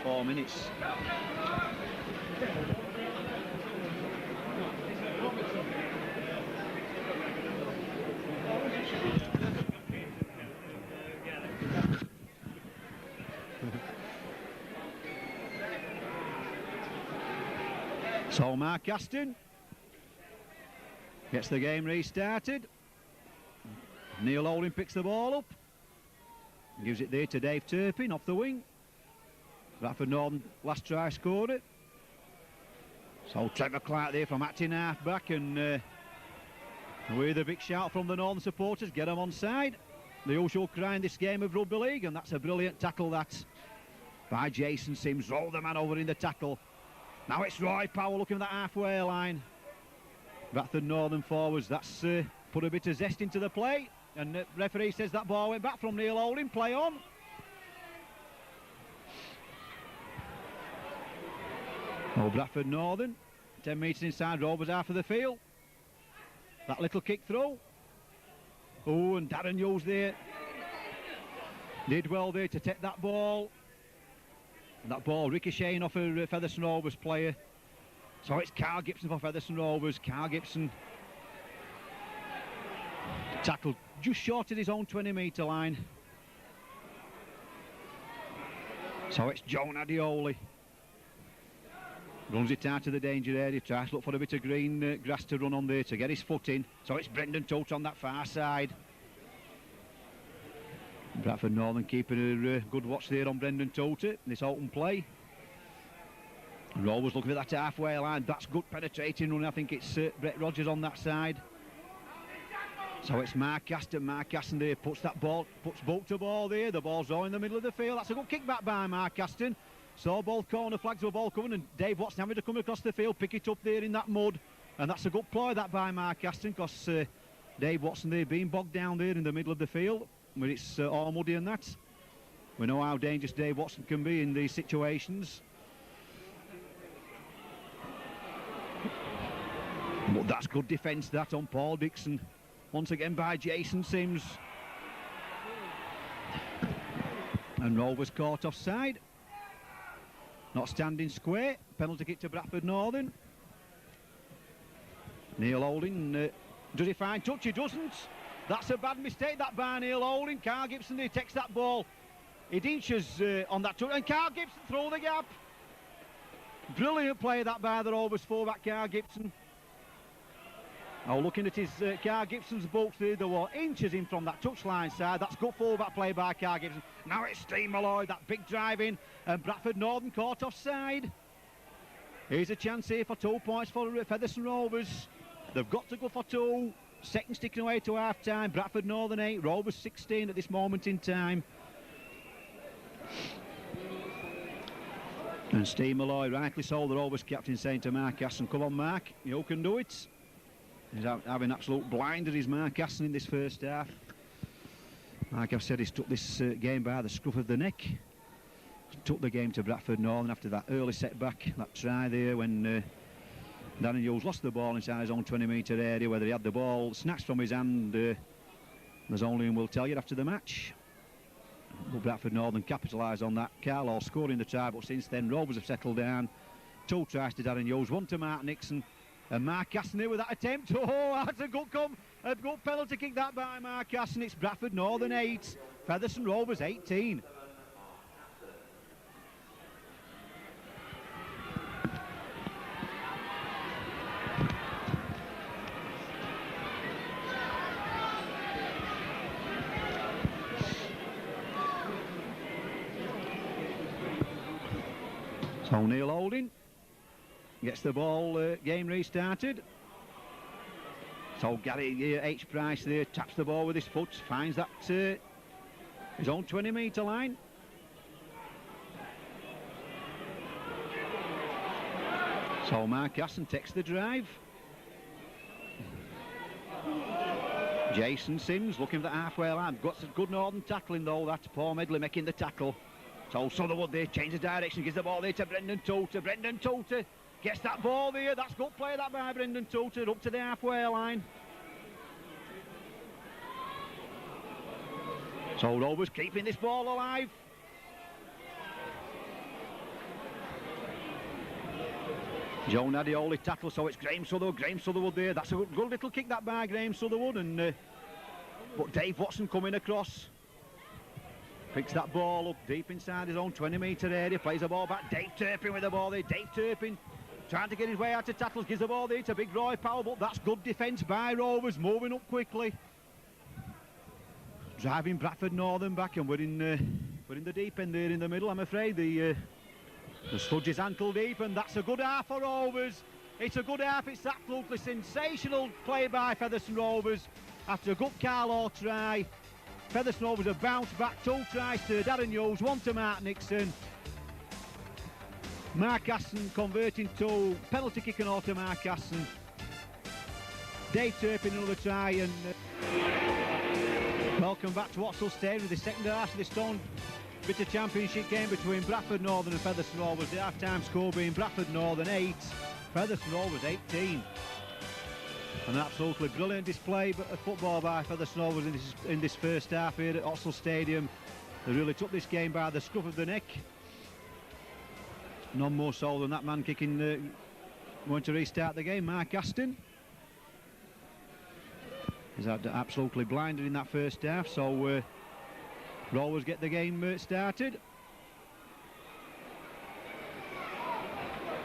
Four minutes. So Mark Aston gets the game restarted. Neil Holding picks the ball up, gives it there to Dave Turpin off the wing. Bradford Northern last try scored it. So Trevor Clark there from acting half back, and with a big shout from the Northern supporters, get them on side. The usual cry in this game of rugby league, and that's a brilliant tackle that by Jason Sims. Rolled the man over in the tackle. Now it's Roy Powell looking at that halfway line. Bradford Northern forwards, that's put a bit of zest into the play, and the referee says that ball went back from Neil Holding. Play on. Oh, Bradford Northern, 10 metres inside Rovers half of the field. That little kick through. Oh, and Darren Hughes there did well there to take that ball. And that ball ricocheting off a Featherstone Rovers player. So it's Carl Gibson for Featherstone Rovers. Carl Gibson tackled just short of his own 20-metre line. So it's Joan Adioli. Runs it out to the danger area, tries to look for a bit of green grass to run on there to get his foot in. So it's Brendan Tote on that far side. Bradford Northern keeping a good watch there on Brendan Tote in this open play. Rovers looking at that halfway line. That's good penetrating run. I think it's Brett Rogers on that side. So it's Mark Aston. Mark Aston there puts boat to ball there. The ball's all in the middle of the field. That's a good kick back by Mark Aston. So both corner flags were ball coming, and Dave Watson having to come across the field, pick it up there in that mud. And that's a good ploy that by Mark Aston, because Dave Watson there being bogged down there in the middle of the field where it's all muddy and that. We know how dangerous Dave Watson can be in these situations. But that's good defence that on Paul Dixon. Once again by Jason Sims. And Rovers caught offside. Not standing square. Penalty kick to Bradford Northern. Neil Holding, does he find touch? He doesn't. That's a bad mistake that by Neil Holding. Carl Gibson there takes that ball. He inches on that touch, and Carl Gibson through the gap. Brilliant play that by the Rovers fullback Carl Gibson. Oh, looking at his Carl Gibson's boots there, they were inches in from that touchline side. That's good fullback play by Carl Gibson. Now it's Steve Malloy, that big drive in, and Bradford Northern caught offside. Here's a chance here for 2 points for Featherstone Rovers. They've got to go for 2. Seconds ticking away to half time. Bradford Northern 8, Rovers 16 at this moment in time. And Steve Malloy, rightly so, the Rovers captain, saying to Mark Aston, come on Mark, you can do it. He's having absolute blinders, is Mark Aston in this first half. Like I've said, he's took this game by the scruff of the neck. Took the game to Bradford Northern after that early setback, that try there when Darren Hughes lost the ball inside his own 20-metre area. Whether he had the ball snatched from his hand, there's only him will tell you after the match. But Bradford Northern capitalised on that. Carlo scoring the try, but since then Rovers have settled down. 2 tries to Darren Hughes, 1 to Mark Nixon, and Mark Casson here with that attempt. Oh, that's a good penalty kick that by Mark Casson. It's Bradford Northern 8, Featherstone Rovers 18. So Neil Holding gets the ball, game restarted. So Gary H. Price there taps the ball with his foot, finds that his own 20-metre line. So Mark Casson takes the drive. Jason Sims looking for the halfway line. Got some good Northern tackling though. That's Paul Medley making the tackle. So Sutherwood there changes direction, gives the ball there to Brendan Toter. Brendan Toter gets that ball there. That's good play that by Brendan Toter up to the halfway line. So Rovers keeping this ball alive. Joe Nadioli tackle, so it's Graham Sutherwood there. That's a good little kick that by Graham Sutherwood, and but Dave Watson coming across. Picks that ball up deep inside his own 20-metre area, plays the ball back. Dave Turpin with the ball there. Dave Turpin trying to get his way out of tackles, gives the ball there to Big Roy Powell, but that's good defence by Rovers, moving up quickly. Driving Bradford Northern back, and we're in the deep end there in the middle, I'm afraid. The sludge is ankle deep, and that's a good half for Rovers. It's a good half. It's absolutely sensational play by Featherstone Rovers after a good Carlo try. Featherstone Rovers have bounced back. 2 tries to Darren Hughes, 1 to Mark Nixon. Mark Casson converting to penalty kick and all to Mark Casson. Dave Turpin another try, and welcome back to Wattsall Stadium with the second half of this Stone Bitter Championship game between Bradford Northern and Featherstone Rovers. The half-time score being Bradford Northern 8, Featherstone Rovers 18. An absolutely brilliant display of football by Featherstone Rovers in this first half here at Wattsall Stadium. They really took this game by the scruff of the neck. None more so than that man kicking, going to restart the game, Mark Aston. He's absolutely blinded in that first half, so Rovers get the game started.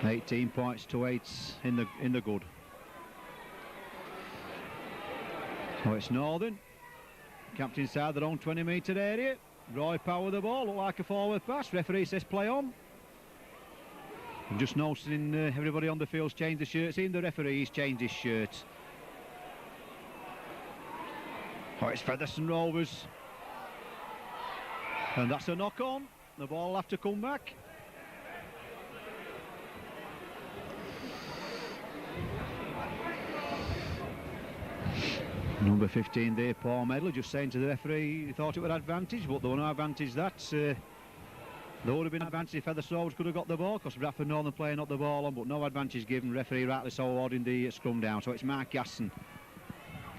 18 points to 8 in the good. So it's Northern, camped inside their own 20-metre area. Roy Power the ball, looked like a forward pass. Referee says play on. I'm just noticing everybody on the field's changed the shirts. Even the referee's changed his shirt. Oh, it's Featherstone Rovers. And that's a knock on. The ball will have to come back. Number 15 there, Paul Medley, just saying to the referee he thought it was advantage, but there was no advantage that. There would have been advantage if Featherstone Rovers could have got the ball, because Bradford Northern playing up the ball on, but no advantage given. Referee rightly so awarding the scrum down. So it's Mark Gasson.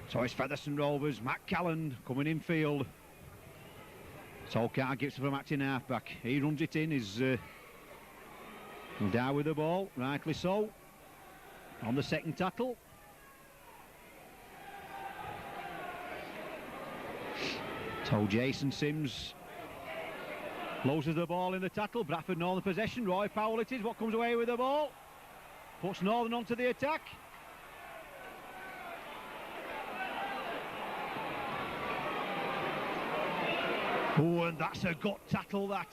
So it's Featherstone Rovers. Matt Callan coming in field. So Carr gives it from acting half-back. He runs it in. He's down with the ball, rightly so. On the second tackle. So Jason Sims loses the ball in the tackle. Bradford Northern possession. Roy Powell it is. What comes away with the ball? Puts Northern onto the attack. Oh, and that's a gut tackle, that.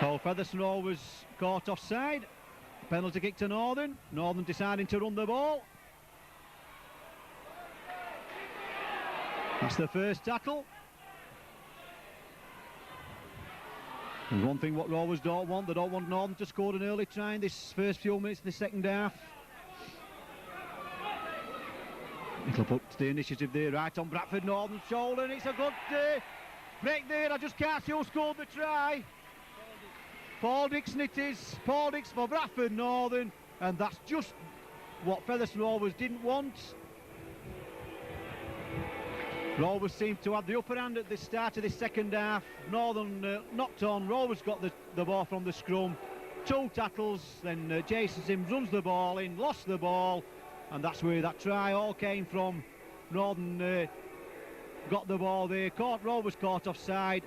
So Featherstone Rovers caught offside. Penalty kick to Northern. Northern deciding to run the ball. That's the first tackle. And one thing what Rovers don't want, they don't want Northern to score an early try in this first few minutes of the second half. It'll put the initiative there right on Bradford Northern's shoulder, and it's a good Break there, I just can't see who scored the try. Paul Dixon it is. Paul Dixon for Bradford Northern, and that's just what Featherstone Rovers didn't want. Rovers seemed to have the upper hand at the start of the second half. Northern knocked on. Rovers got the ball from the scrum. 2 tackles, then Jason Sims runs the ball in, lost the ball, and that's where that try all came from. Northern got the ball there, Rovers caught offside,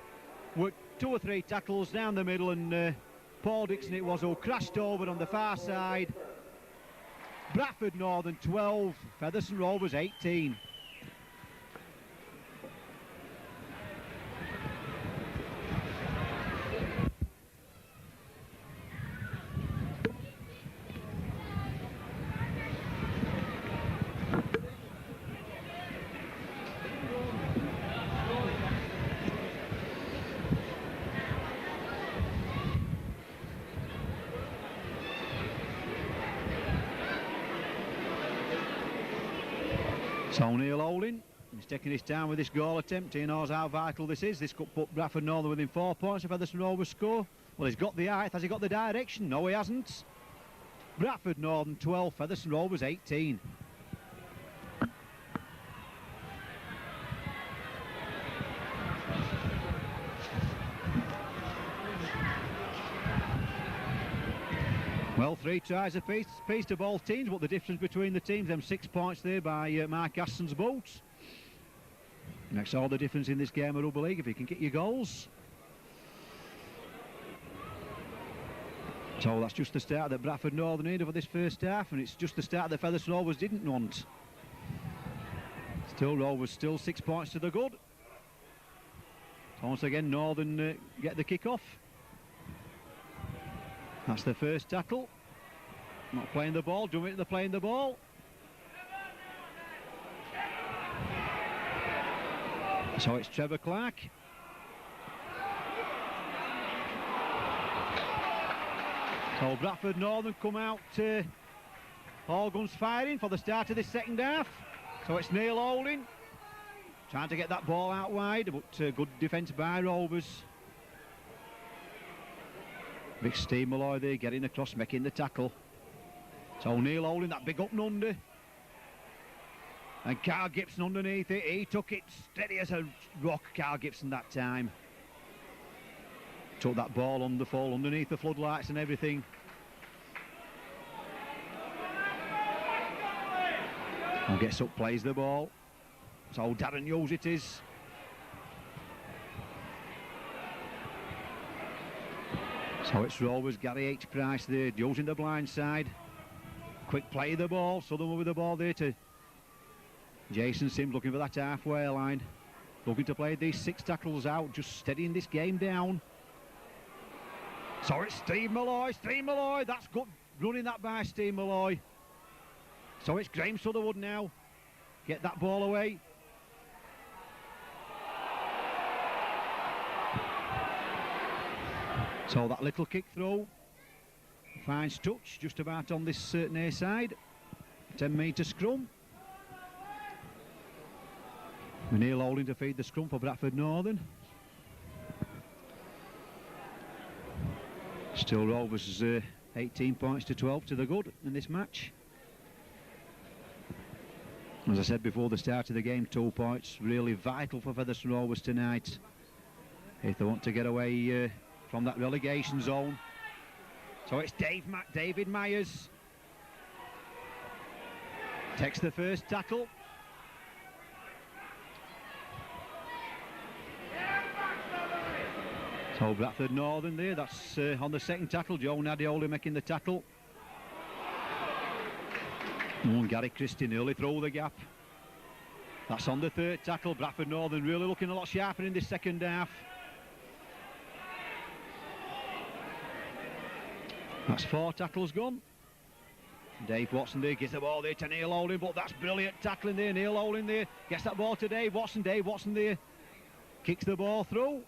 with 2 or 3 tackles down the middle, and Paul Dixon it was who crashed over on the far side. Bradford Northern 12, Featherstone Rovers 18. So Neil Holding, he's taking his time with this goal attempt. He knows how vital this is. This could put Bradford Northern within 4 points if Featherstone Rovers score. Well, he's got the height. Has he got the direction? No, he hasn't. Bradford Northern 12, Featherstone Rovers 18. Well, 3 tries apiece to both teams, but the difference between the teams, them 6 points there by Mark Aston's boots. Makes all the difference in this game of rugby league if you can get your goals. So that's just the start that Bradford Northern needed for this first half, and it's just the start that Featherstone Rovers didn't want. Still Rovers, still 6 points to the good. So once again, Northern get the kick-off. That's the first tackle. Not playing the ball, doing it, they're playing the ball. So it's Trevor Clark. So Bradford Northern come out all guns firing for the start of this second half. So it's Neil Holding trying to get that ball out wide, but good defence by Rovers. Big Steve Malloy there getting across, making the tackle. So Neil Holding, that big up and under. And Carl Gibson underneath it. He took it steady as a rock, Carl Gibson, that time. Took that ball on the fall underneath the floodlights and everything. And gets up, plays the ball. So Darren Hughes it is. So it's Rovers, Gary H. Price there, using the blind side. Quick play of the ball, Southern with the ball there to Jason Sims, looking for that halfway line. Looking to play these 6 tackles out, just steadying this game down. So it's Steve Malloy, that's good, running that by Steve Malloy. So it's Graham Sutherwood now, get that ball away. So that little kick throw finds touch just about on this near side. 10-metre scrum. Neil Holding to feed the scrum for Bradford Northern. Still Rovers 18 points to 12 to the good in this match. As I said before the start of the game, 2 points really vital for Featherstone Rovers tonight if they want to get away from that relegation zone. So it's David Myers takes the first tackle. So Bradford Northern there, that's on the second tackle. Joe Nadioli making the tackle. And Gary Christie nearly through the gap. That's on the third tackle. Bradford Northern really looking a lot sharper in this second half. That's 4 tackles gone. Dave Watson there gives the ball there to Neil Holding, but that's brilliant tackling there. Neil Holding there gets that ball to Dave Watson. Dave Watson there kicks the ball through.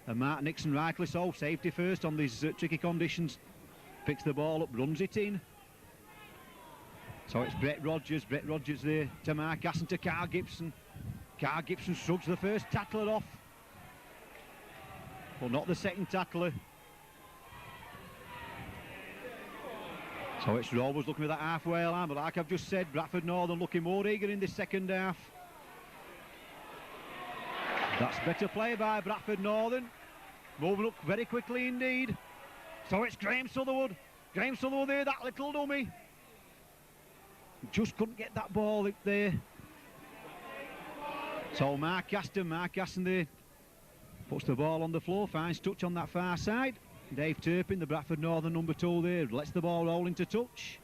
And Mark Nixon, rightly so, safety first on these tricky conditions. Picks the ball up, runs it in. So it's Brett Rogers there to Mark Aston to Carl Gibson. Carl Gibson shrugs the first tackler off. but not the second tackler. So it's Rovers looking at that halfway line, but like I've just said, Bradford Northern looking more eager in this second half. That's better play by Bradford Northern. Moving up very quickly indeed. So it's Graham Sutherwood. Graham Sutherwood there, that little dummy. Just couldn't get that ball up there. So Mark Aston there puts the ball on the floor, finds touch on that far side. Dave Turpin, the Bradford Northern number 2 there, lets the ball roll into touch.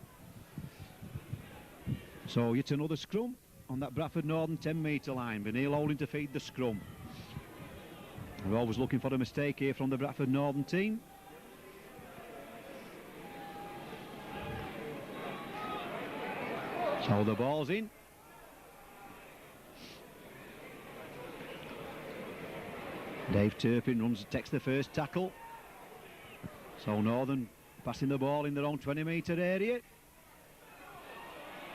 So yet another scrum on that Bradford Northern 10-metre line. Benil holding to feed the scrum. We're always looking for a mistake here from the Bradford Northern team. So the ball's in. Dave Turpin takes the first tackle. So Northern passing the ball in their own 20-metre area.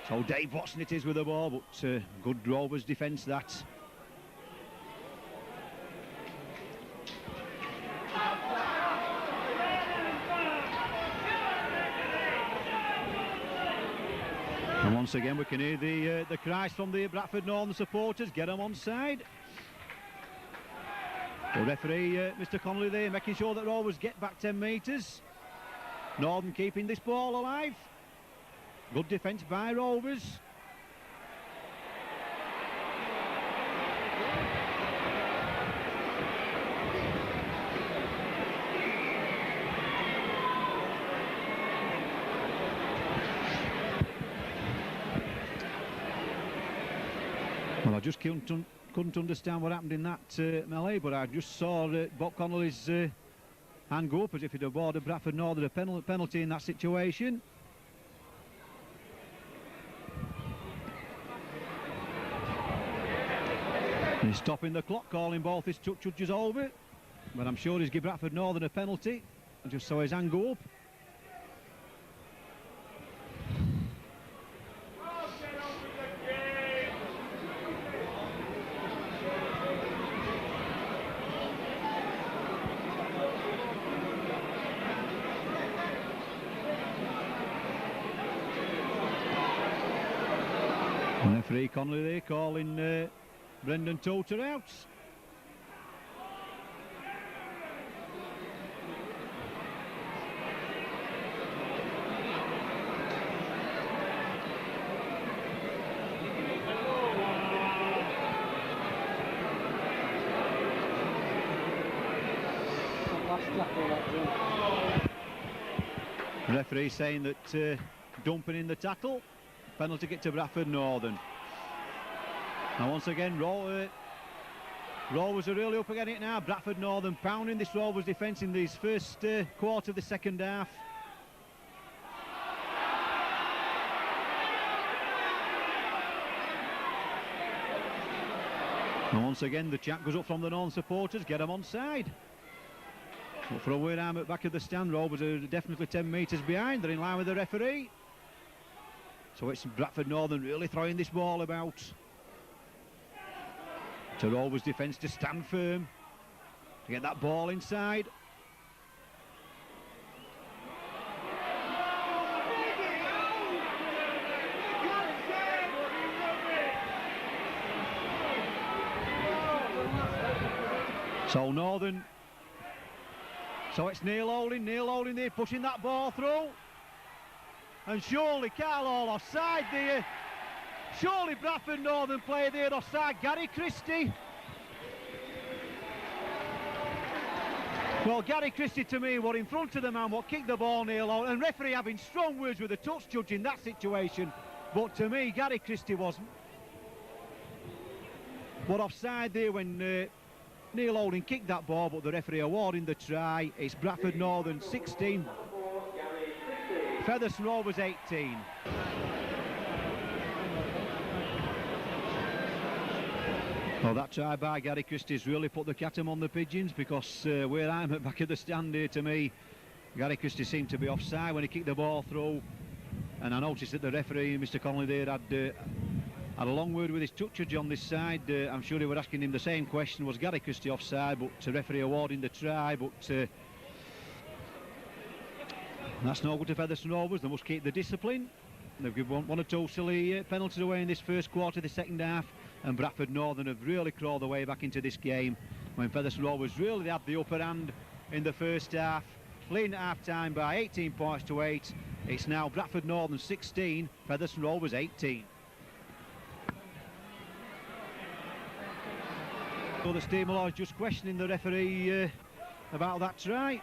So Dave Watson it is with the ball, but good Rovers defence that. And once again we can hear the cries from the Bradford Northern supporters, get them on side. The referee, Mr. Connolly there, making sure that Rovers get back 10 metres. Northern keeping this ball alive. Good defence by Rovers. Well, I just couldn't understand what happened in that melee, but I just saw Bob Connolly's hand go up as if he'd awarded Bradford Northern a penalty in that situation. And he's stopping the clock, calling both his judges over, but I'm sure he's given Bradford Northern a penalty. I just saw his hand go up. Referee Connolly there calling Brendan Toter out. Referee saying that dumping in the tackle, penalty kick to Bradford Northern. Now once again, Rovers are really up against it now. Bradford Northern pounding this Rovers defence in this first quarter of the second half. And once again, the chat goes up from the Northern supporters, get them on side. But for a word arm at back of the stand, Rovers are definitely 10 metres behind. They're in line with the referee. So it's Bradford Northern really throwing this ball about. To Rovers defence to stand firm, to get that ball inside. So Northern, so it's Neil Holding there pushing that ball through. And surely Carlisle offside there. Surely Bradford Northern play there offside. Gary Christie. Well, Gary Christie to me were in front of the man what kicked the ball Neil Holding, and referee having strong words with the touch judge in that situation. But to me, Gary Christie wasn't. But offside there when Neil Holding kicked that ball, but the referee awarding the try. It's Bradford Northern 16, Featherstone Rovers 18. Well, that try by Gary Christie's really put the cat on the pigeons, because where I'm at back of the stand here, to me, Gary Christie seemed to be offside when he kicked the ball through. And I noticed that the referee, Mr. Connolly there, had had a long word with his touch judge on this side. I'm sure they were asking him the same question, was Gary Christie offside, but the referee awarding the try, but that's no good to Featherstone Rovers. They must keep the discipline. They've given one or two silly penalties away in this first quarter, the second half, and Bradford Northern have really crawled their way back into this game when Featherstone Rovers really had the upper hand in the first half, leading at half-time by 18 points to 8. It's now Bradford Northern 16, Featherstone Rovers 18. So the Steve Malloy just questioning the referee about that try.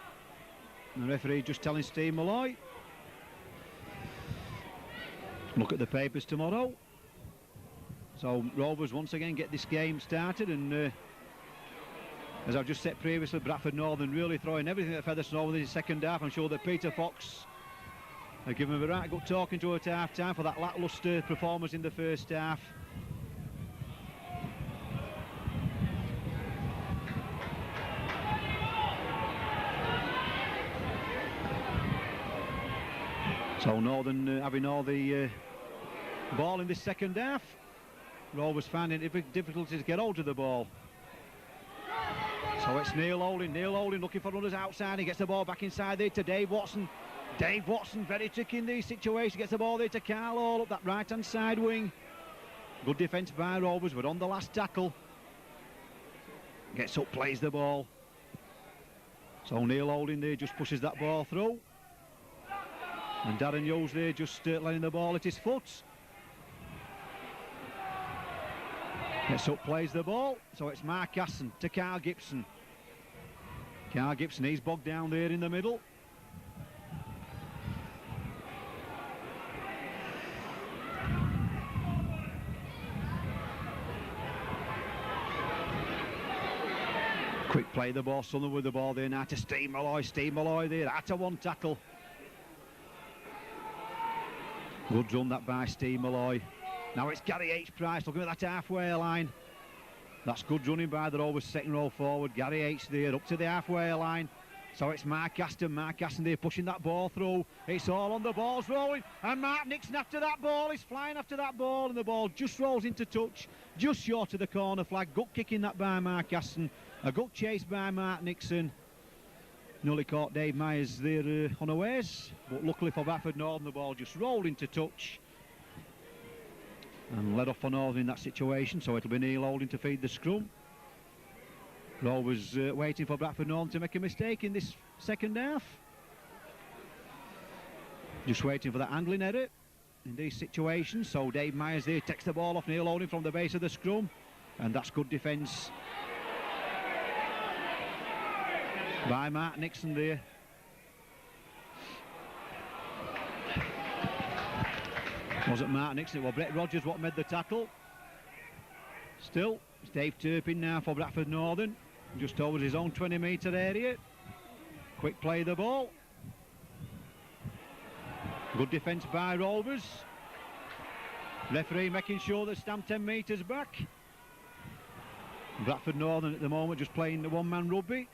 And the referee just telling Steve Malloy, look at the papers tomorrow. So Rovers once again get this game started, and as I've just said previously, Bradford Northern really throwing everything at Featherstone Rovers in the second half. I'm sure that Peter Fox have given him a right good talking to at half time for that lacklustre performance in the first half. So Northern having all the ball in this second half. Rovers finding it difficulty to get hold of the ball. So it's Neil Holding looking for runners outside. He gets the ball back inside there to Dave Watson. Dave Watson very tricky in these situations. Gets the ball there to Carl Hall up that right hand side wing. Good defence by Rovers. We're on the last tackle. Gets up, plays the ball. So Neil Holding there just pushes that ball through. And Darren Hughes there just letting the ball at his foot. Gets up, plays the ball. So it's Mark Casson to Carl Gibson. Carl Gibson, he's bogged down there in the middle. Quick play the ball, Sutherland with the ball there now to Steve Malloy there, out of one tackle. Good run that by Steve Malloy. Now it's Gary H. Price looking at that halfway line. That's good running by the Rovers second row forward. Gary H. there up to the halfway line. So it's Mark Aston there pushing that ball through. It's all on, the ball's rolling, and Mark Nixon after that ball. He's flying after that ball, and the ball just rolls into touch, just short of the corner flag. Good kicking that by Mark Aston. A good chase by Mark Nixon. Nearly caught Dave Myers there unawares, but luckily for Bradford Northern, the ball just rolled into touch and led off for Northern in that situation. So it'll be Neil Holding to feed the scrum. Rovers waiting for Bradford Northern to make a mistake in this second half. Just waiting for that handling error in these situations. So Dave Myers there takes the ball off Neil Holding from the base of the scrum, and that's good defence by Mark Nixon there. Wasn't Mark Nixon, it was Brett Rogers what made the tackle. Still, it's Dave Turpin now for Bradford Northern, just over his own 20-metre area. Quick play of the ball. Good defence by Rovers. Referee making sure that stamped 10 metres back. Bradford Northern at the moment just playing the one-man rugby.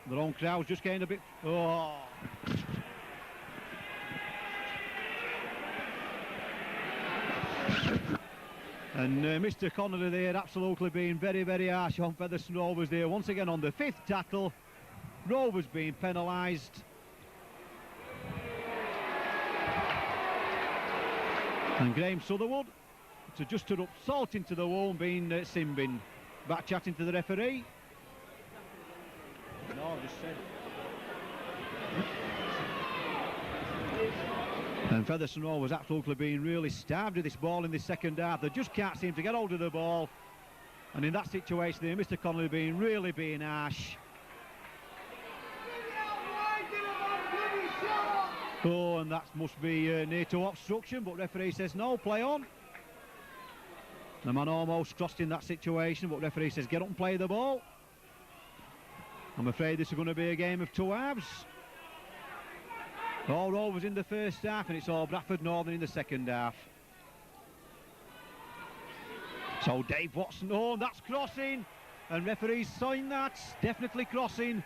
Their own crowd's just getting a bit... Oh! And Mr. Connolly there absolutely being very, very harsh on Featherstone Rovers there. Once again on the 5th tackle. Rovers being penalised. And Graham Sutherwood to just to rub salt into the wound, being sin-binned. Back chatting to the referee. No, I just said. And Featherstone Rovers absolutely being really starved of this ball in this second half. They just can't seem to get hold of the ball. And in that situation there, Mr. Connolly being harsh. Oh, and that must be near to obstruction, but referee says no, play on. The man almost crossed in that situation, but referee says get up and play the ball. I'm afraid this is going to be a game of two halves. All Rovers in the first half, and it's all Bradford Northern in the second half. So Dave Watson, oh, that's crossing, and referee's saying that's definitely crossing.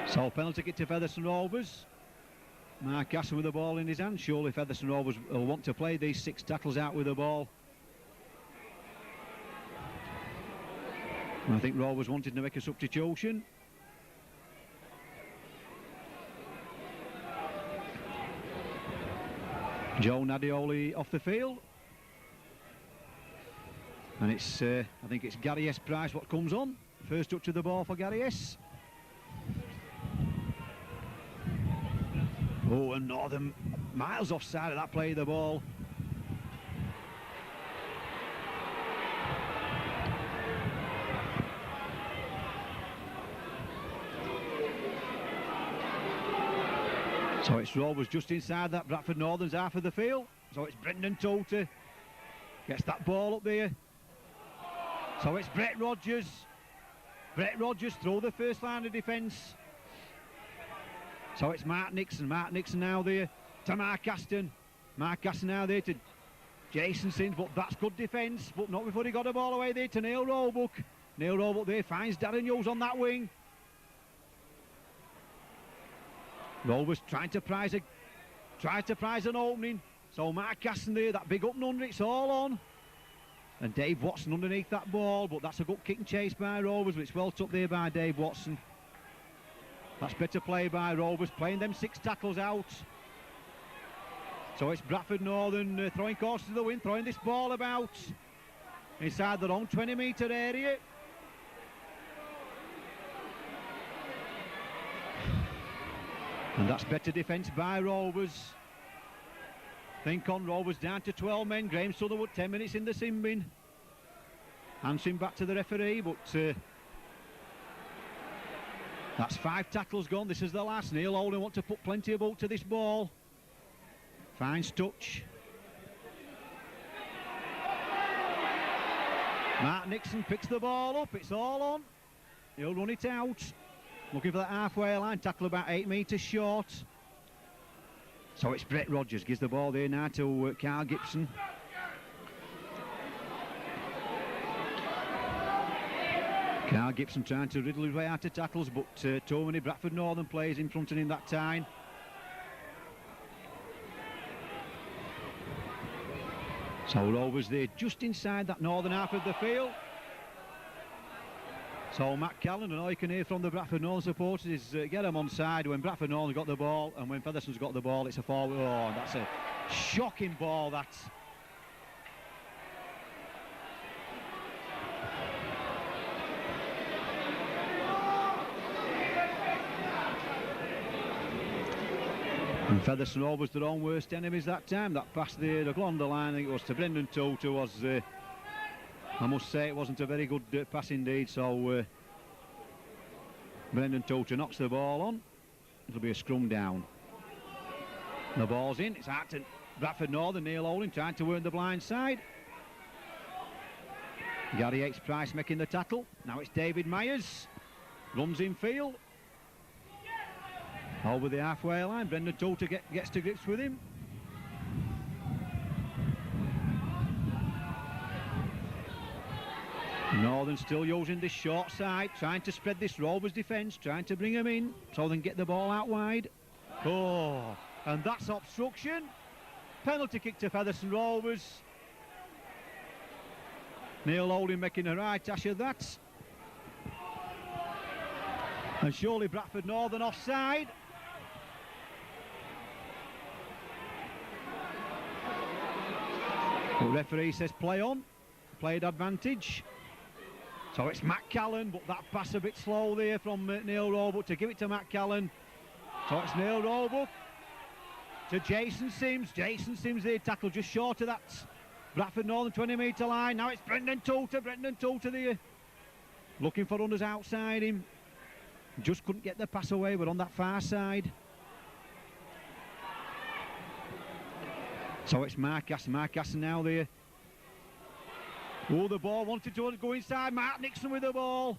So penalty kick to Featherstone Rovers. Mark Aston with the ball in his hand. Surely Featherstone Rovers will want to play these 6 tackles out with the ball. And I think Rovers wanted to make a substitution. Joe Nadioli off the field. And it's, I think it's Gary S. Price what comes on. First touch of the ball for Gary S. Oh, and Northern miles offside of that play of the ball. So it's Rovers just inside that Bradford Northern's half of the field. So it's Brendan Tota. Gets that ball up there. So it's Brett Rogers. Brett Rogers through the first line of defence. So it's Mark Nixon. Mark Nixon now there to Mark Aston. Mark Aston now there to Jason Sims, but that's good defence. But not before he got the ball away there to Neil Roebuck. Neil Roebuck there finds Darren Hughes on that wing. Rovers trying to prize an opening. So Mark Aston there, that big up and under, it's all on. And Dave Watson underneath that ball, but that's a good kick and chase by Rovers, but it's well took there by Dave Watson. That's better play by Rovers, playing them 6 tackles out. So it's Bradford Northern throwing course to the wind, throwing this ball about inside their own 20-metre area. And that's better defence by Rovers. Think on Rovers down to 12 men. Graham Sutherwood 10 minutes in the sin bin. Answering back to the referee, but that's 5 tackles gone. This is the last. Neil Oldham want to put plenty of bulk to this ball. Finds touch. Mark Nixon picks the ball up. It's all on. He'll run it out. Looking for that halfway line. Tackle about 8 metres short. So it's Brett Rogers. Gives the ball there now to Carl Gibson. Carl Gibson trying to riddle his way out of tackles, but too many Bradford Northern players in front of him that time. So Rovers there just inside that northern half of the field. So Matt Callan, and all you can hear from the Bradford Northern supporters is get them on side when Bradford Northern got the ball, and when Featherstone's got the ball it's a forward. Oh, that's a shocking ball, that. And Featherstone Rovers their own worst enemies that time. That pass there along the line, I think it was to Brendan Tota, was I must say it wasn't a very good pass indeed. So Brendan Tota knocks the ball on. It'll be a scrum down. The ball's in. It's out to Bradford Northern. Neil Oldham trying to earn the blind side. Gary H. Price making the tackle. Now it's David Myers. Runs in field. Over the halfway line. Brendan Tota gets to grips with him. Northern still using this short side, trying to spread this Rovers defence, trying to bring him in so they can get the ball out wide. Oh, and that's obstruction. Penalty kick to Featherstone Rovers. Neil Oldham making a right hash of that. And surely Bradford Northern offside. The referee says play on, played advantage. So it's Matt Callan, but that pass a bit slow there from Neil Roebuck to give it to Matt Callan. So it's Neil Roebuck to Jason Sims. Jason Sims there, tackle just short of that Bradford Northern 20-metre line. Now it's Brendan Tota. Brendan Tota there, looking for runners outside him. Just couldn't get the pass away, but on that far side. So it's Mark Aston. Mark Aston now there. Oh, the ball wanted to go inside. Mark Nixon with the ball.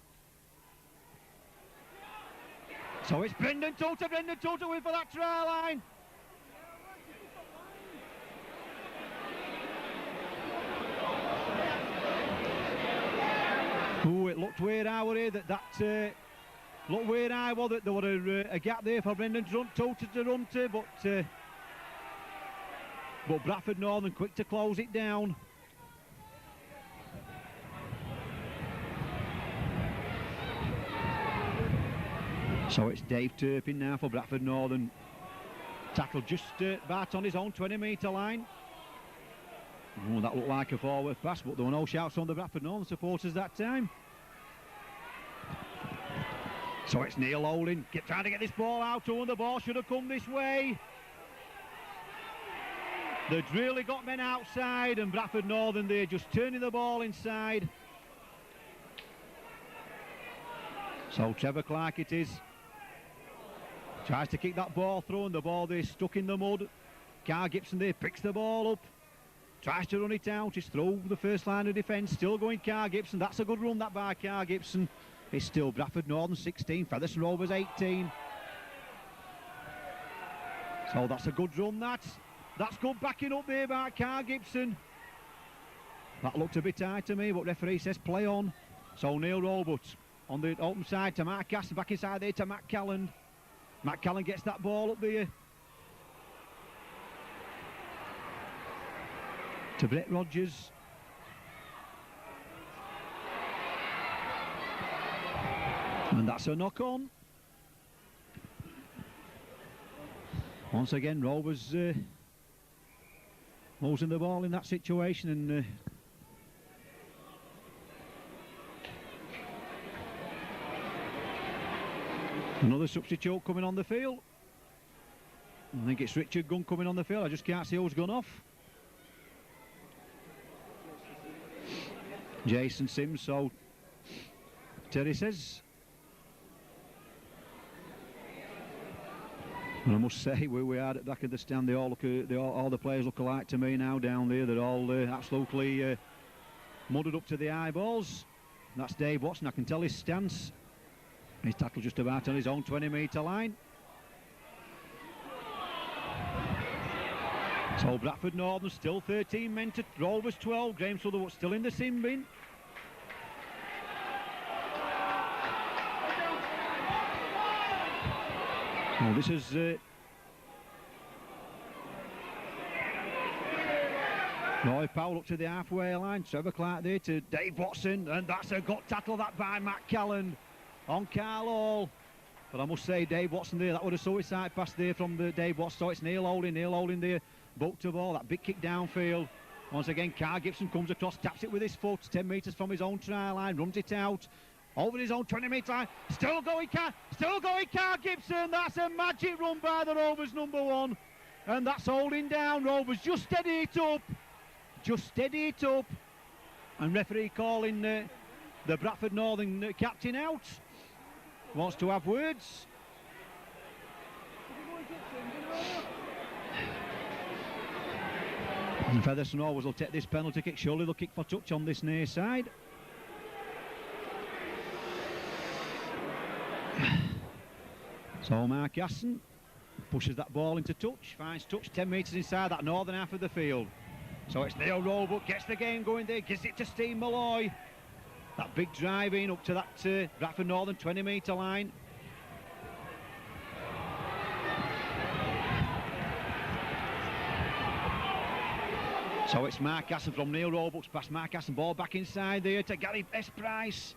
So it's Brendan Tota. Brendan Tota with for that try line. Oh, it looked weird out here that Look where I was, that there were a gap there for Brendan Toter to run to, but Bradford Northern quick to close it down. So it's Dave Turpin now for Bradford Northern. Tackled just about on his own 20-metre line. Oh, that looked like a forward pass, but there were no shouts from the Bradford Northern supporters that time. So it's Neil Olin trying to get this ball out, and the ball should have come this way. They'd really got men outside, and Bradford Northern, they're just turning the ball inside. So Trevor Clark it is. Tries to kick that ball through, and the ball there stuck in the mud. Carl Gibson there picks the ball up. Tries to run it out. It's through the first line of defence. Still going Carl Gibson. That's a good run that by Carl Gibson. It's still Bradford Northern 16, Featherstone Rovers 18. So that's a good run, that's good backing up there by Carl Gibson. That looked a bit tight to me, but referee says play on. So Neil Robert on the open side to Mark Caston, back inside there to Matt Calland. Matt Calland gets that ball up there to Brett Rogers. And that's a knock on. Once again, Rovers losing the ball in that situation, and another substitute coming on the field. I think it's Richard Gunn coming on the field. I just can't see who's gone off. Jason Sims, so Terry says. And I must say, where we are at the back of the stand, they all look, all the players look alike to me now down there. They're all absolutely mudded up to the eyeballs. And that's Dave Watson. I can tell his stance. He's tackled just about on his own 20-metre line. So Bradford Northern still 13 men to Rovers 12. Graham Sutherwood still in the sin bin. Oh, this is Roy Powell up to the halfway line. Trevor Clark there to Dave Watson, and that's a good tackle that by Matt Calland on Carl Hall. But I must say, Dave Watson there, that was a suicide pass there from the Dave Watson. So it's Neil Holding there, booked to ball, that big kick downfield. Once again, Carl Gibson comes across, taps it with his foot, 10 metres from his own try line, runs it out. Over his own 20-metre line, still going Carl Gibson. That's a magic run by the Rovers number one, and that's holding down Rovers. Just steady it up, and referee calling the Bradford Northern captain out. Wants to have words. And Featherstone Rovers will take this penalty kick. Surely they'll kick for touch on this near side. So Mark Aston pushes that ball into touch, finds touch 10 metres inside that northern half of the field. So it's Neil Roebuck, gets the game going there, gives it to Steve Malloy. That big drive in up to that Bradford Northern 20-metre line. So it's Mark Aston from Neil Roebuck's pass. Mark Aston, ball back inside there to Gary S-Price.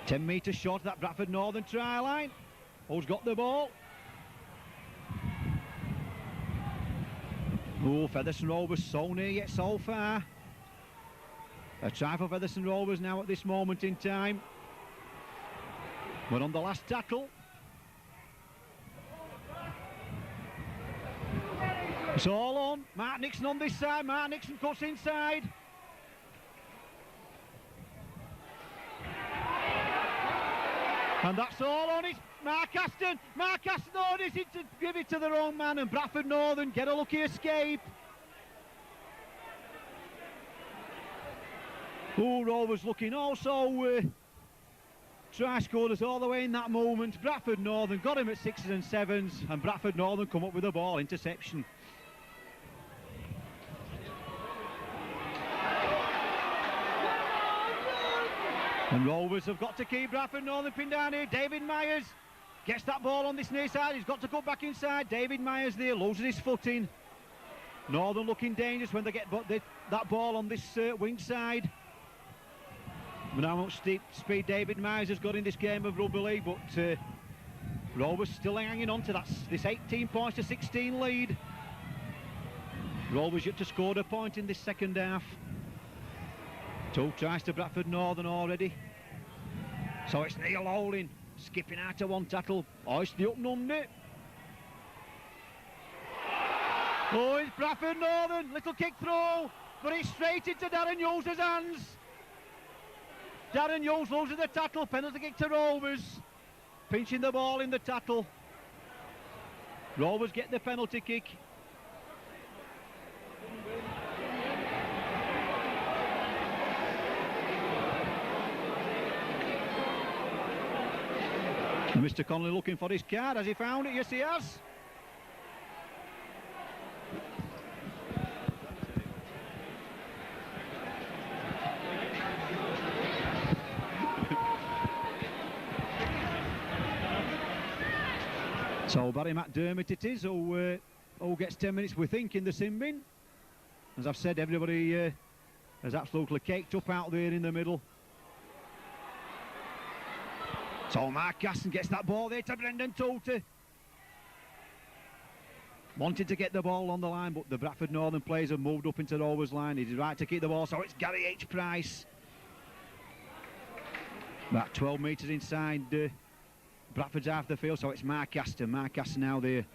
10 metres short of that Bradford Northern try line. Who's got the ball? Oh, Featherstone Rovers so near yet so far. A try for Featherstone Rovers now at this moment in time. We're on the last tackle. It's all on. Mark Nixon on this side. Mark Nixon cuts inside. And that's all on. It's Mark Aston. Mark Aston orders it to give it to the wrong man, and Bradford Northern get a lucky escape. Oh, Rovers looking also try scorers all the way in that moment. Bradford Northern got him at 6s and 7s, and Bradford Northern come up with a ball interception. And Rovers have got to keep Bradford Northern pinned down here. David Myers gets that ball on this near side. He's got to cut back inside. David Myers there loses his footing. Northern looking dangerous when they get that ball on this wing side. But how much speed David Myers has got in this game of rugby league, but Rovers still hanging on to this 18 points to 16 lead. Rovers yet to score a point in this second half. 2 tries to Bradford Northern already. So it's Neil Howling skipping out of one tackle. Oh, it's the up and under. Oh, it's Bradford Northern. Little kick throw, but it's straight into Darren Hughes' hands. Darren Hughes loses the tackle. Penalty kick to Rovers. Pinching the ball in the tackle. Rovers get the penalty kick. And Mr. Connolly looking for his card. Has he found it? Yes, he has. So Barry McDermott it is, who gets 10 minutes, we think, in the sin bin. As I've said, everybody has absolutely caked up out there in the middle. So Mark Gaston gets that ball there to Brendan Toter. Wanted to get the ball on the line, but the Bradford Northern players have moved up into Rovers' line. He's right to keep the ball, so it's Gary H. Price. About 12 metres inside Bradford's half the field, so it's Mark Aston. Mark Aston now there.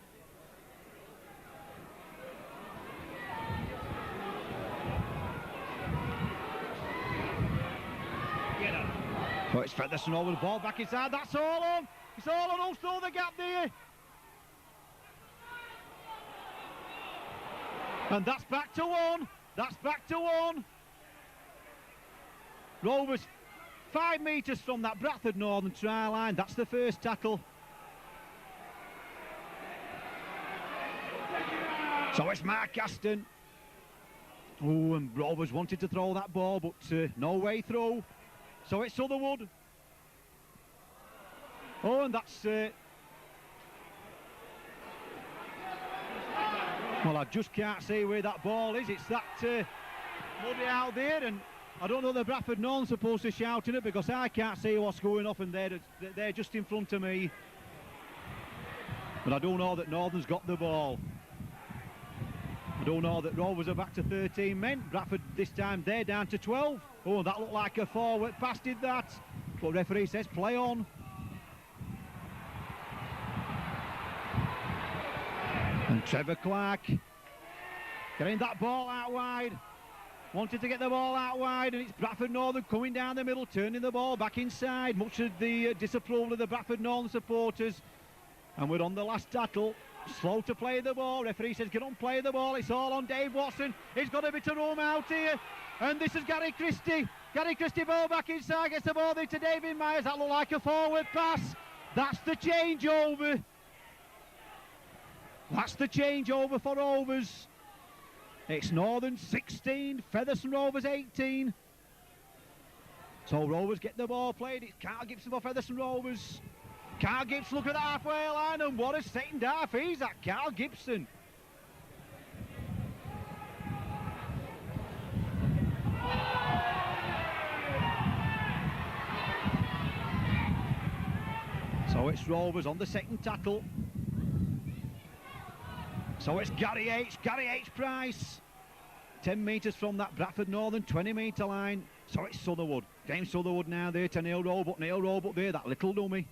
So it's Featherson over the ball, back inside, that's all on. It's all on, who's through the gap there. And that's back to 1. That's back to 1. Rovers 5 metres from that Bradford Northern try line. That's the first tackle. So it's Mark Aston. Oh, and Rovers wanted to throw that ball, but no way through. So it's Sutherwood. Oh, and that's... well, I just can't see where that ball is. It's that muddy out there, and I don't know the Bradford Northern supposed to shout in it because I can't see what's going off, and they're just in front of me. But I do know that Northern's got the ball. I do know that Rovers are back to 13 men. Bradford this time they're down to 12. Oh, that looked like a forward pass, did that? But referee says play on. And Trevor Clark getting that ball out wide. Wanted to get the ball out wide, and it's Bradford Northern coming down the middle, turning the ball back inside. Much of the disapproval of the Bradford Northern supporters. And we're on the last tackle. Slow to play the ball. Referee says get on, play the ball. It's all on Dave Watson. He's got a bit of room out here. And this is Gary Christie. Gary Christie ball back inside, gets the ball there to David Myers. That looked like a forward pass. That's the changeover. That's the changeover for Rovers. It's Northern 16, Featherson Rovers 18. So Rovers get the ball played. It's Carl Gibson for Featherson Rovers. Carl Gibson look at the halfway line, and what a second half he's at, Carl Gibson. So it's Rovers on the second tackle. So it's Gary H. Price. 10 metres from that Bradford Northern 20-metre line. So it's Sutherwood. James Sutherwood now there to Neil Roebuck. Neil Roebuck there, that little dummy.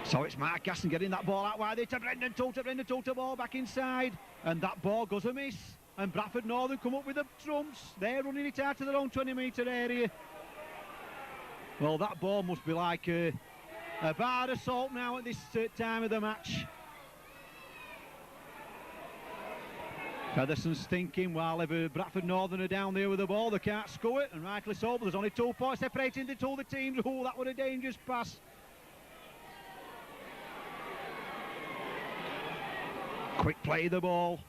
So it's Mark Gaston getting that ball out wide there to Brendan Toter. Brendan Toter ball back inside. And that ball goes a miss. And Bradford Northern come up with the trumps. They're running it out to their own 20-metre area. Well, that ball must be like a bar of salt now at this time of the match. Featherson's thinking, while if Bradford Northern are down there with the ball, they can't score it, and rightly so, but there's only 2 points separating the two of the teams. Oh, that was a dangerous pass. Quick play the ball.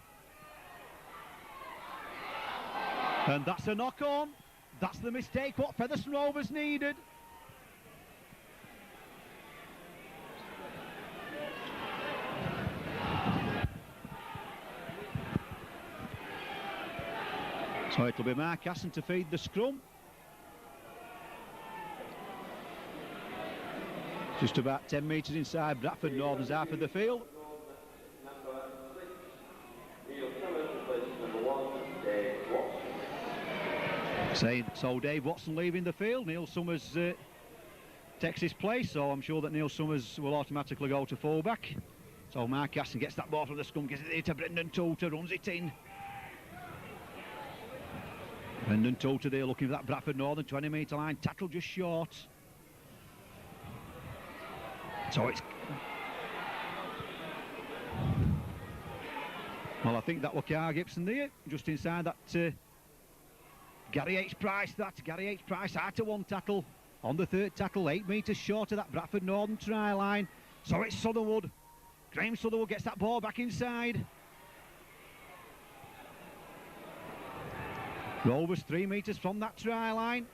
And that's a knock on. That's the mistake what Featherstone Rovers needed. So it'll be Mark Hassan to feed the scrum. Just about 10 metres inside Bradford Northern's half of the field. So Dave Watson leaving the field. Neil Summers takes his place, so I'm sure that Neil Summers will automatically go to fullback. So Mark Hassan gets that ball from the scrum, gets it to Brendan Toulter, runs it in. Brendan Toulter there looking for that Bradford Northern 20-metre line, tackle just short. So it's... Well, I think that was Carl Gibson there, just inside that... Gary H. Price, Gary H. Price out to one tackle. On the third tackle, 8 metres short of that Bradford Northern try line. So it's Sutherwood. Graham Sutherwood gets that ball back inside. Rovers 3 metres from that try line.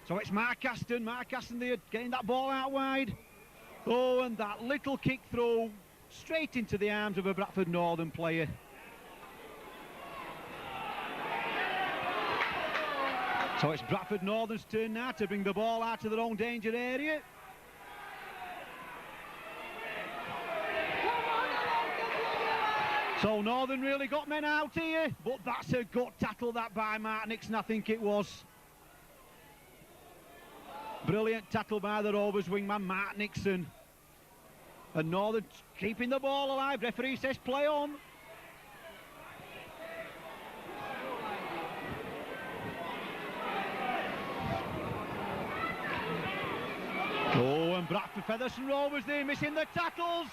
So it's Mark Aston there getting that ball out wide. Oh, and that little kick through straight into the arms of a Bradford Northern player. So it's Bradford Northern's turn now to bring the ball out of their own danger area. So Northern really got men out here, but that's a good tackle that by Mark Nixon, I think it was. Brilliant tackle by the Rovers wingman Mark Nixon. And Northern keeping the ball alive. Referee says play on. Oh, and Bradford Featherstone Rovers there missing the tackles.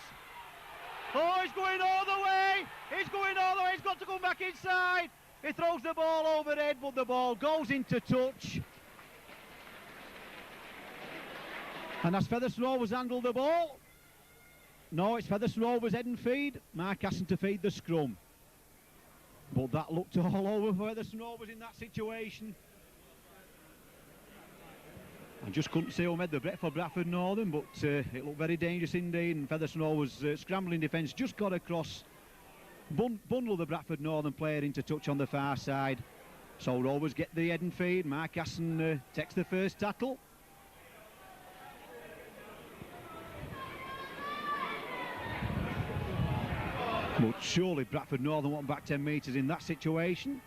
Oh, he's going all the way. He's going all the way. He's got to come back inside. He throws the ball overhead, but the ball goes into touch. And as Featherstone Rovers handle the ball, no, it's Featherstone Rovers head and feed. Mark Hassan to feed the scrum. But that looked all over for Featherstone Rovers in that situation. I just couldn't see who made the break for Bradford Northern, but it looked very dangerous indeed. And Featherstone Rovers scrambling defence just got across, bundle the Bradford Northern player into touch on the far side. So Rovers get the head and feed. Mark Hassan takes the first tackle. But surely Bradford Northern went back 10 metres in that situation.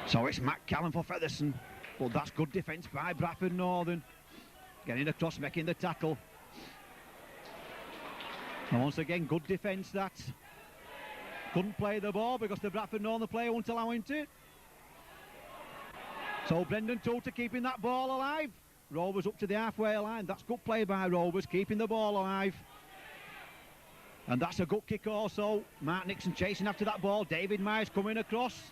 So it's Matt Callan for Featherstone, but that's good defence by Bradford Northern. Getting across, making the tackle. And once again, good defence that. Couldn't play the ball because the Bradford Northern player won't allow him to. So Brendan Toulter keeping that ball alive. Rovers up to the halfway line. That's good play by Rovers, keeping the ball alive. And that's a good kick also. Mark Nixon chasing after that ball. David Myers coming across.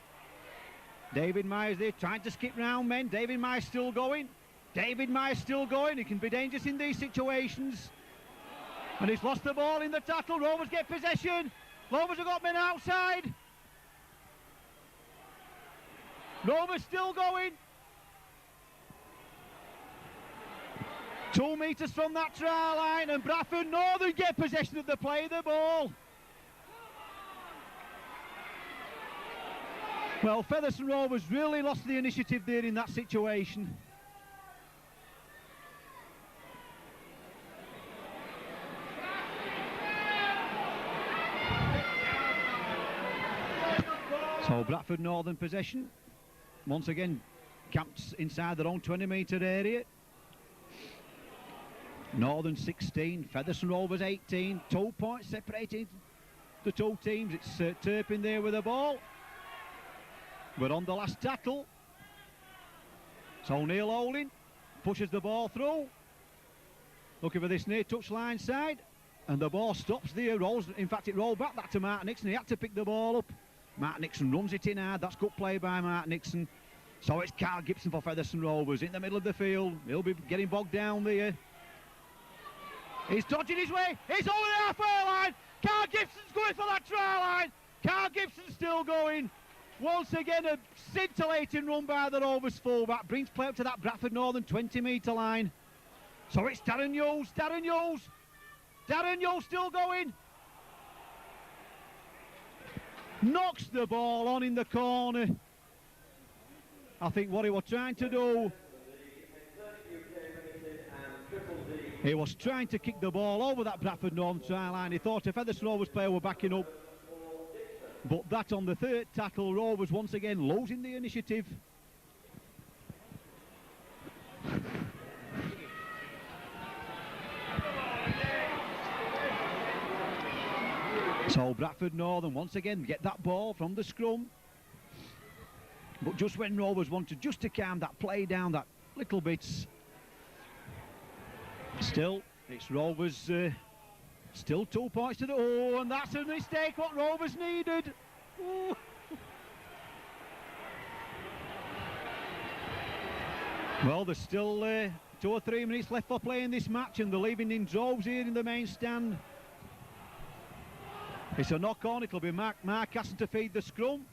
David Myers there trying to skip round men. David Myers still going. David Myers still going. He can be dangerous in these situations. And he's lost the ball in the tackle. Rovers get possession. Rovers have got men outside. Rovers still going. 2 metres from that try line, and Bradford Northern get possession of the play of the ball. Well, Featherstone Rovers really lost the initiative there in that situation. So Bradford Northern possession. Once again, camped inside their own 20-metre area. Northern 16, Featherstone Rovers 18. 2 points separating the two teams. It's Turpin there with the ball. But on the last tackle, so Neil Olin pushes the ball through. Looking for this near touchline side. And the ball stops there. Rolls, in fact, it rolled back that to Mark Nixon. He had to pick the ball up. Mark Nixon runs it in hard. That's good play by Mark Nixon. So it's Carl Gibson for Featherstone Rovers in the middle of the field. He'll be getting bogged down there. He's dodging his way. He's over the halfway line. Carl Gibson's going for that try line. Carl Gibson's still going. Once again, a scintillating run by the Rovers fullback. Brings play up to that Bradford Northern 20-metre line. So it's Darren Hughes. Darren Hughes. Darren Hughes still going. Knocks the ball on in the corner. I think what he was trying to do, he was trying to kick the ball over that Bradford Northern try line. He thought if Featherstone Rovers player were backing up. But that on the third tackle, Rovers once again losing the initiative. So Bradford Northern once again get that ball from the scrum. But just when Rovers wanted just to calm that play down that little bit, still it's Rovers, still 2 points to the... Oh, and that's a mistake what Rovers needed. Ooh. Well, there's still 2 or 3 minutes left for play in this match, and they're leaving in droves here in the main stand. It's a knock on. It'll be Mark Hassan to feed the scrum.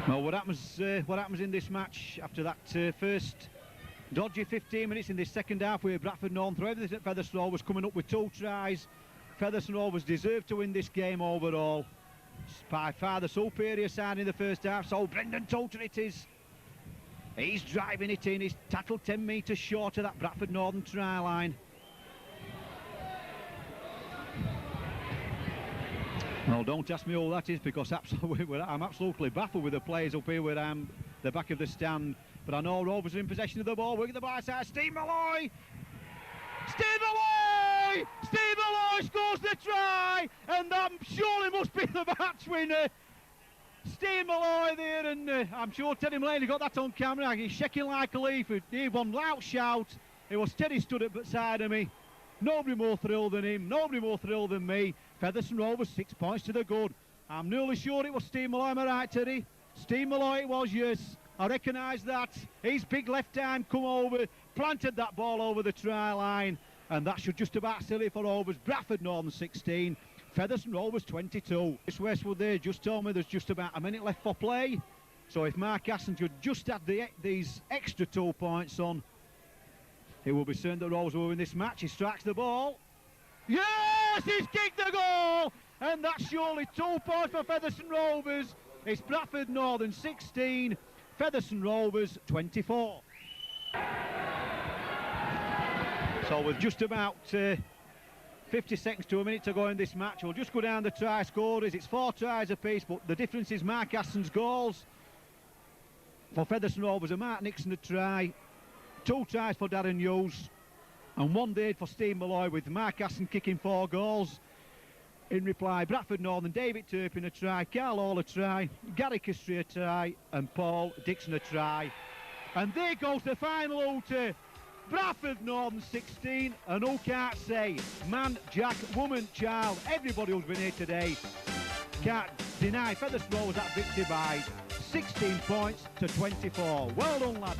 Well, what happens in this match after that first dodgy 15 minutes in this second half where Bradford Northern threw everything at Featherstone Rovers, coming up with 2 tries. Featherstone Rovers deserve to win this game overall. By far the superior side in the first half. So Brendan Toter it is. He's driving it in. He's tackled 10 metres short of that Bradford Northern try line. Well, don't ask me who that is, because I'm absolutely baffled with the players up here where I'm the back of the stand. But I know Rovers are in possession of the ball. Working the by side. Steve Malloy! Steve Malloy! Steve Malloy scores the try! And that surely must be the match winner. Steve Malloy there, and I'm sure Teddy Mulaney got that on camera. He's shaking like a leaf. He won loud shout. It was Teddy stood at the side of me. Nobody more thrilled than him. Nobody more thrilled than me. Featherstone Rovers 6 points to the good. I'm nearly sure it was Steve Malloy. Am I right, Teddy? Steve Malloy it was, yes. I recognise that. His big left arm come over, planted that ball over the try line, and that should just about seal it for Rovers. Bradford Northern 16. Featherstone Rovers 22. This Westwood there just told me there's just about a minute left for play. So if Mark Hassan could just add these extra 2 points on, it will be certain that Rovers will win this match. He strikes the ball. Yes, he's kicked the goal! And that's surely 2 points for Featherstone Rovers. It's Bradford Northern 16, Featherstone Rovers 24. So with just about 50 seconds to a minute to go in this match, we'll just go down the try scorers. It's 4 tries apiece, but the difference is Mark Hassan's goals. For Featherstone Rovers, a Mark Nixon a try, 2 tries for Darren Hughes, and 1 did for Steve Malloy, with Mark Hassan kicking 4 goals. In reply, Bradford Northern, David Turpin a try, Carl Hall a try, Gary Christie a try, and Paul Dixon a try. And there goes the final outer. Bradford Northern 16, and who can't say, man, jack, woman, child, everybody who's been here today can't deny Featherstone Rovers that victory by 16 points to 24. Well done, lads.